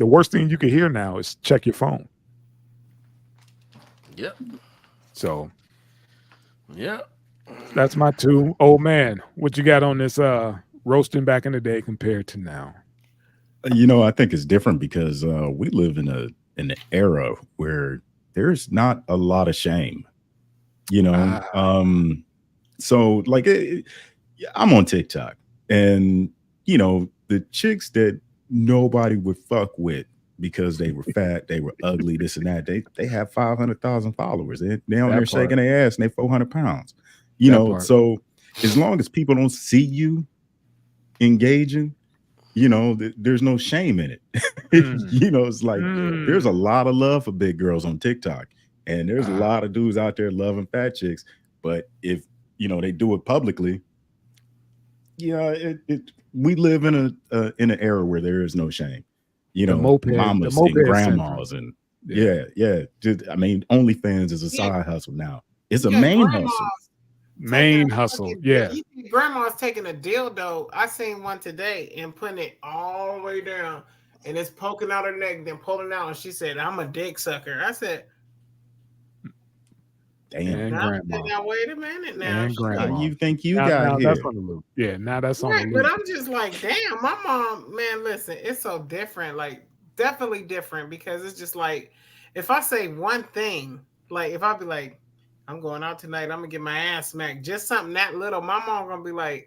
worst thing you can hear now is check your phone. Yep. So. Yep. That's my two. Old man, what you got on this roasting back in the day compared to now? I think it's different because we live in an era where there's not a lot of shame. So like I'm on TikTok, and the chicks that nobody would fuck with because they were fat, they were ugly, this and that. They have 500,000 followers. They on there shaking their ass, and they 400 pounds. So as long as people don't see you engaging, there's no shame in it. It's like there's a lot of love for big girls on TikTok, and there's a lot of dudes out there loving fat chicks. But if they do it publicly, we live in an era where there is no shame. Mamas and grandmas and OnlyFans is a side hustle now. It's a main hustle. Main hustle, yeah. Grandma's taking a dildo. I seen one today and putting it all the way down, and it's poking out her neck, then pulling out. And she said, "I'm a dick sucker." I said, "Damn, grandma." Now wait a minute. Now you think you got here? That's on the loop. Yeah, now that's on the loop. But I'm just like, damn, my mom, man. Listen, it's so different. Like, definitely different because it's just like, if I say one thing, like if I be like, I'm going out tonight, I'm gonna get my ass smacked. Just something that little, my mom gonna be like,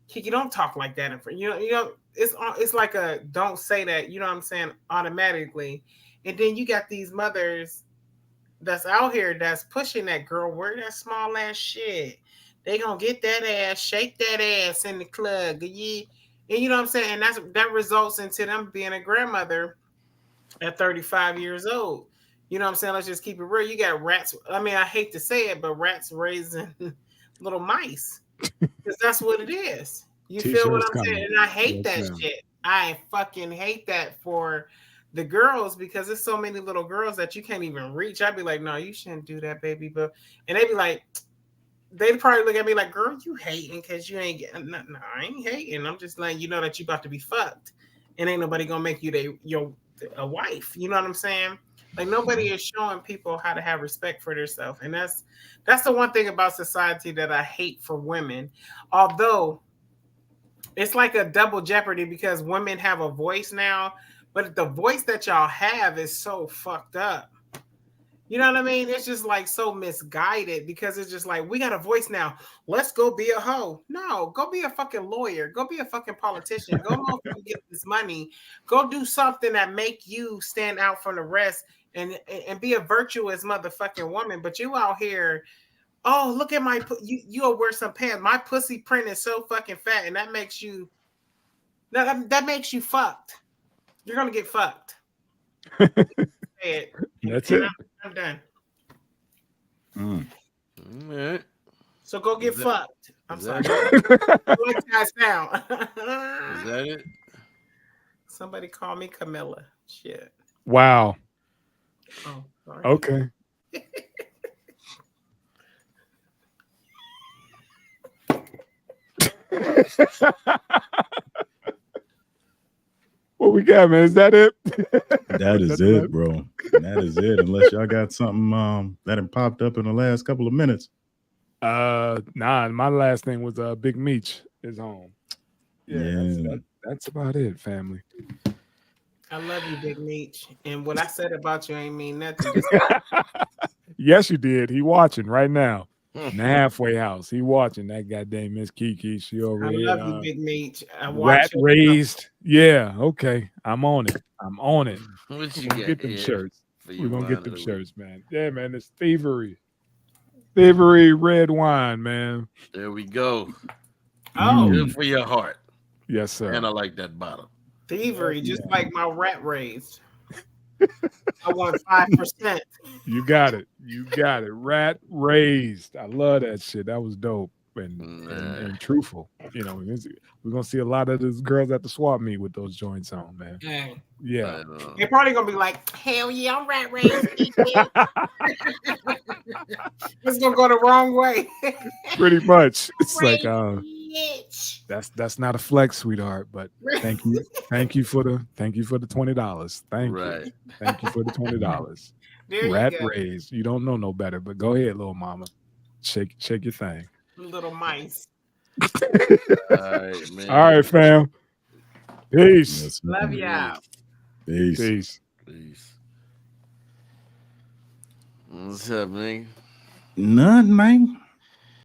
Kiki, don't talk like that in front. It's like a don't say that, you know what I'm saying, automatically. And then you got these mothers that's out here that's pushing that girl, wear that small ass shit. They gonna get that ass, shake that ass in the club. And you know what I'm saying? And that results into them being a grandmother at 35 years old. You know what I'm saying? Let's just keep it real. You got rats. I mean, I hate to say it, but rats raising little mice. Because that's what it is. You feel what I'm saying? And I hate that shit. I fucking hate that for the girls because there's so many little girls that you can't even reach. I'd be like, no, you shouldn't do that, baby. And they'd be like, they'd probably look at me like, girl, you hating because you ain't getting nothing. No, I ain't hating. I'm just letting you know that you about to be fucked. And ain't nobody going to make you a wife. You know what I'm saying? Like nobody is showing people how to have respect for themselves. And that's the one thing about society that I hate for women. Although it's like a double jeopardy because women have a voice now, but the voice that y'all have is so fucked up. You know what I mean? It's just like so misguided because it's just like, we got a voice now. Let's go be a hoe. No, go be a fucking lawyer. Go be a fucking politician. Go get this money. Go do something that make you stand out from the rest and be a virtuous motherfucking woman. But you out here, oh, look at you'll wear some pants. My pussy print is so fucking fat and that makes you fucked. You're going to get fucked. That's it. I'm done. All right. So go get fucked. I'm sorry. Is that it? Somebody call me Camilla. Shit. Wow. Oh, sorry. Okay. What we got, man? Is that it? That is it, bro. That is it. Unless y'all got something that had popped up in the last couple of minutes. Nah, my last thing was Big Meech is home. Yeah. That's about it, family. I love you, Big Meech. And what I said about you ain't mean nothing. Yes, you did. He watching right now. In the halfway house. He watching that goddamn Miss Kiki. She over here. I love you, Big Meech. Rat raised. Yeah, okay. I'm on it. We're gonna get them shirts. We're gonna get them shirts, man. Yeah, man. It's thievery. Thievery red wine, man. There we go. Oh, good for your heart. Yes, sir. And I like that bottle. Thievery, just like my rat raised. I want 5%. You got it. Rat raised. I love that shit. That was dope and truthful. You know, we're gonna see a lot of those girls at the swap meet with those joints on, man. Yeah. They're probably gonna be like, hell yeah, I'm rat raised. It's gonna go the wrong way. Pretty much. It's like that's not a flex, sweetheart, but thank you for the $20. Thank you. Thank you for the $20. Rat raised. You don't know no better, but go ahead, little mama. Shake your thing. Little mice. All right, man. All right, fam. Peace. Yes, Love y'all. Peace. Peace. Peace. What's up, man? None, man.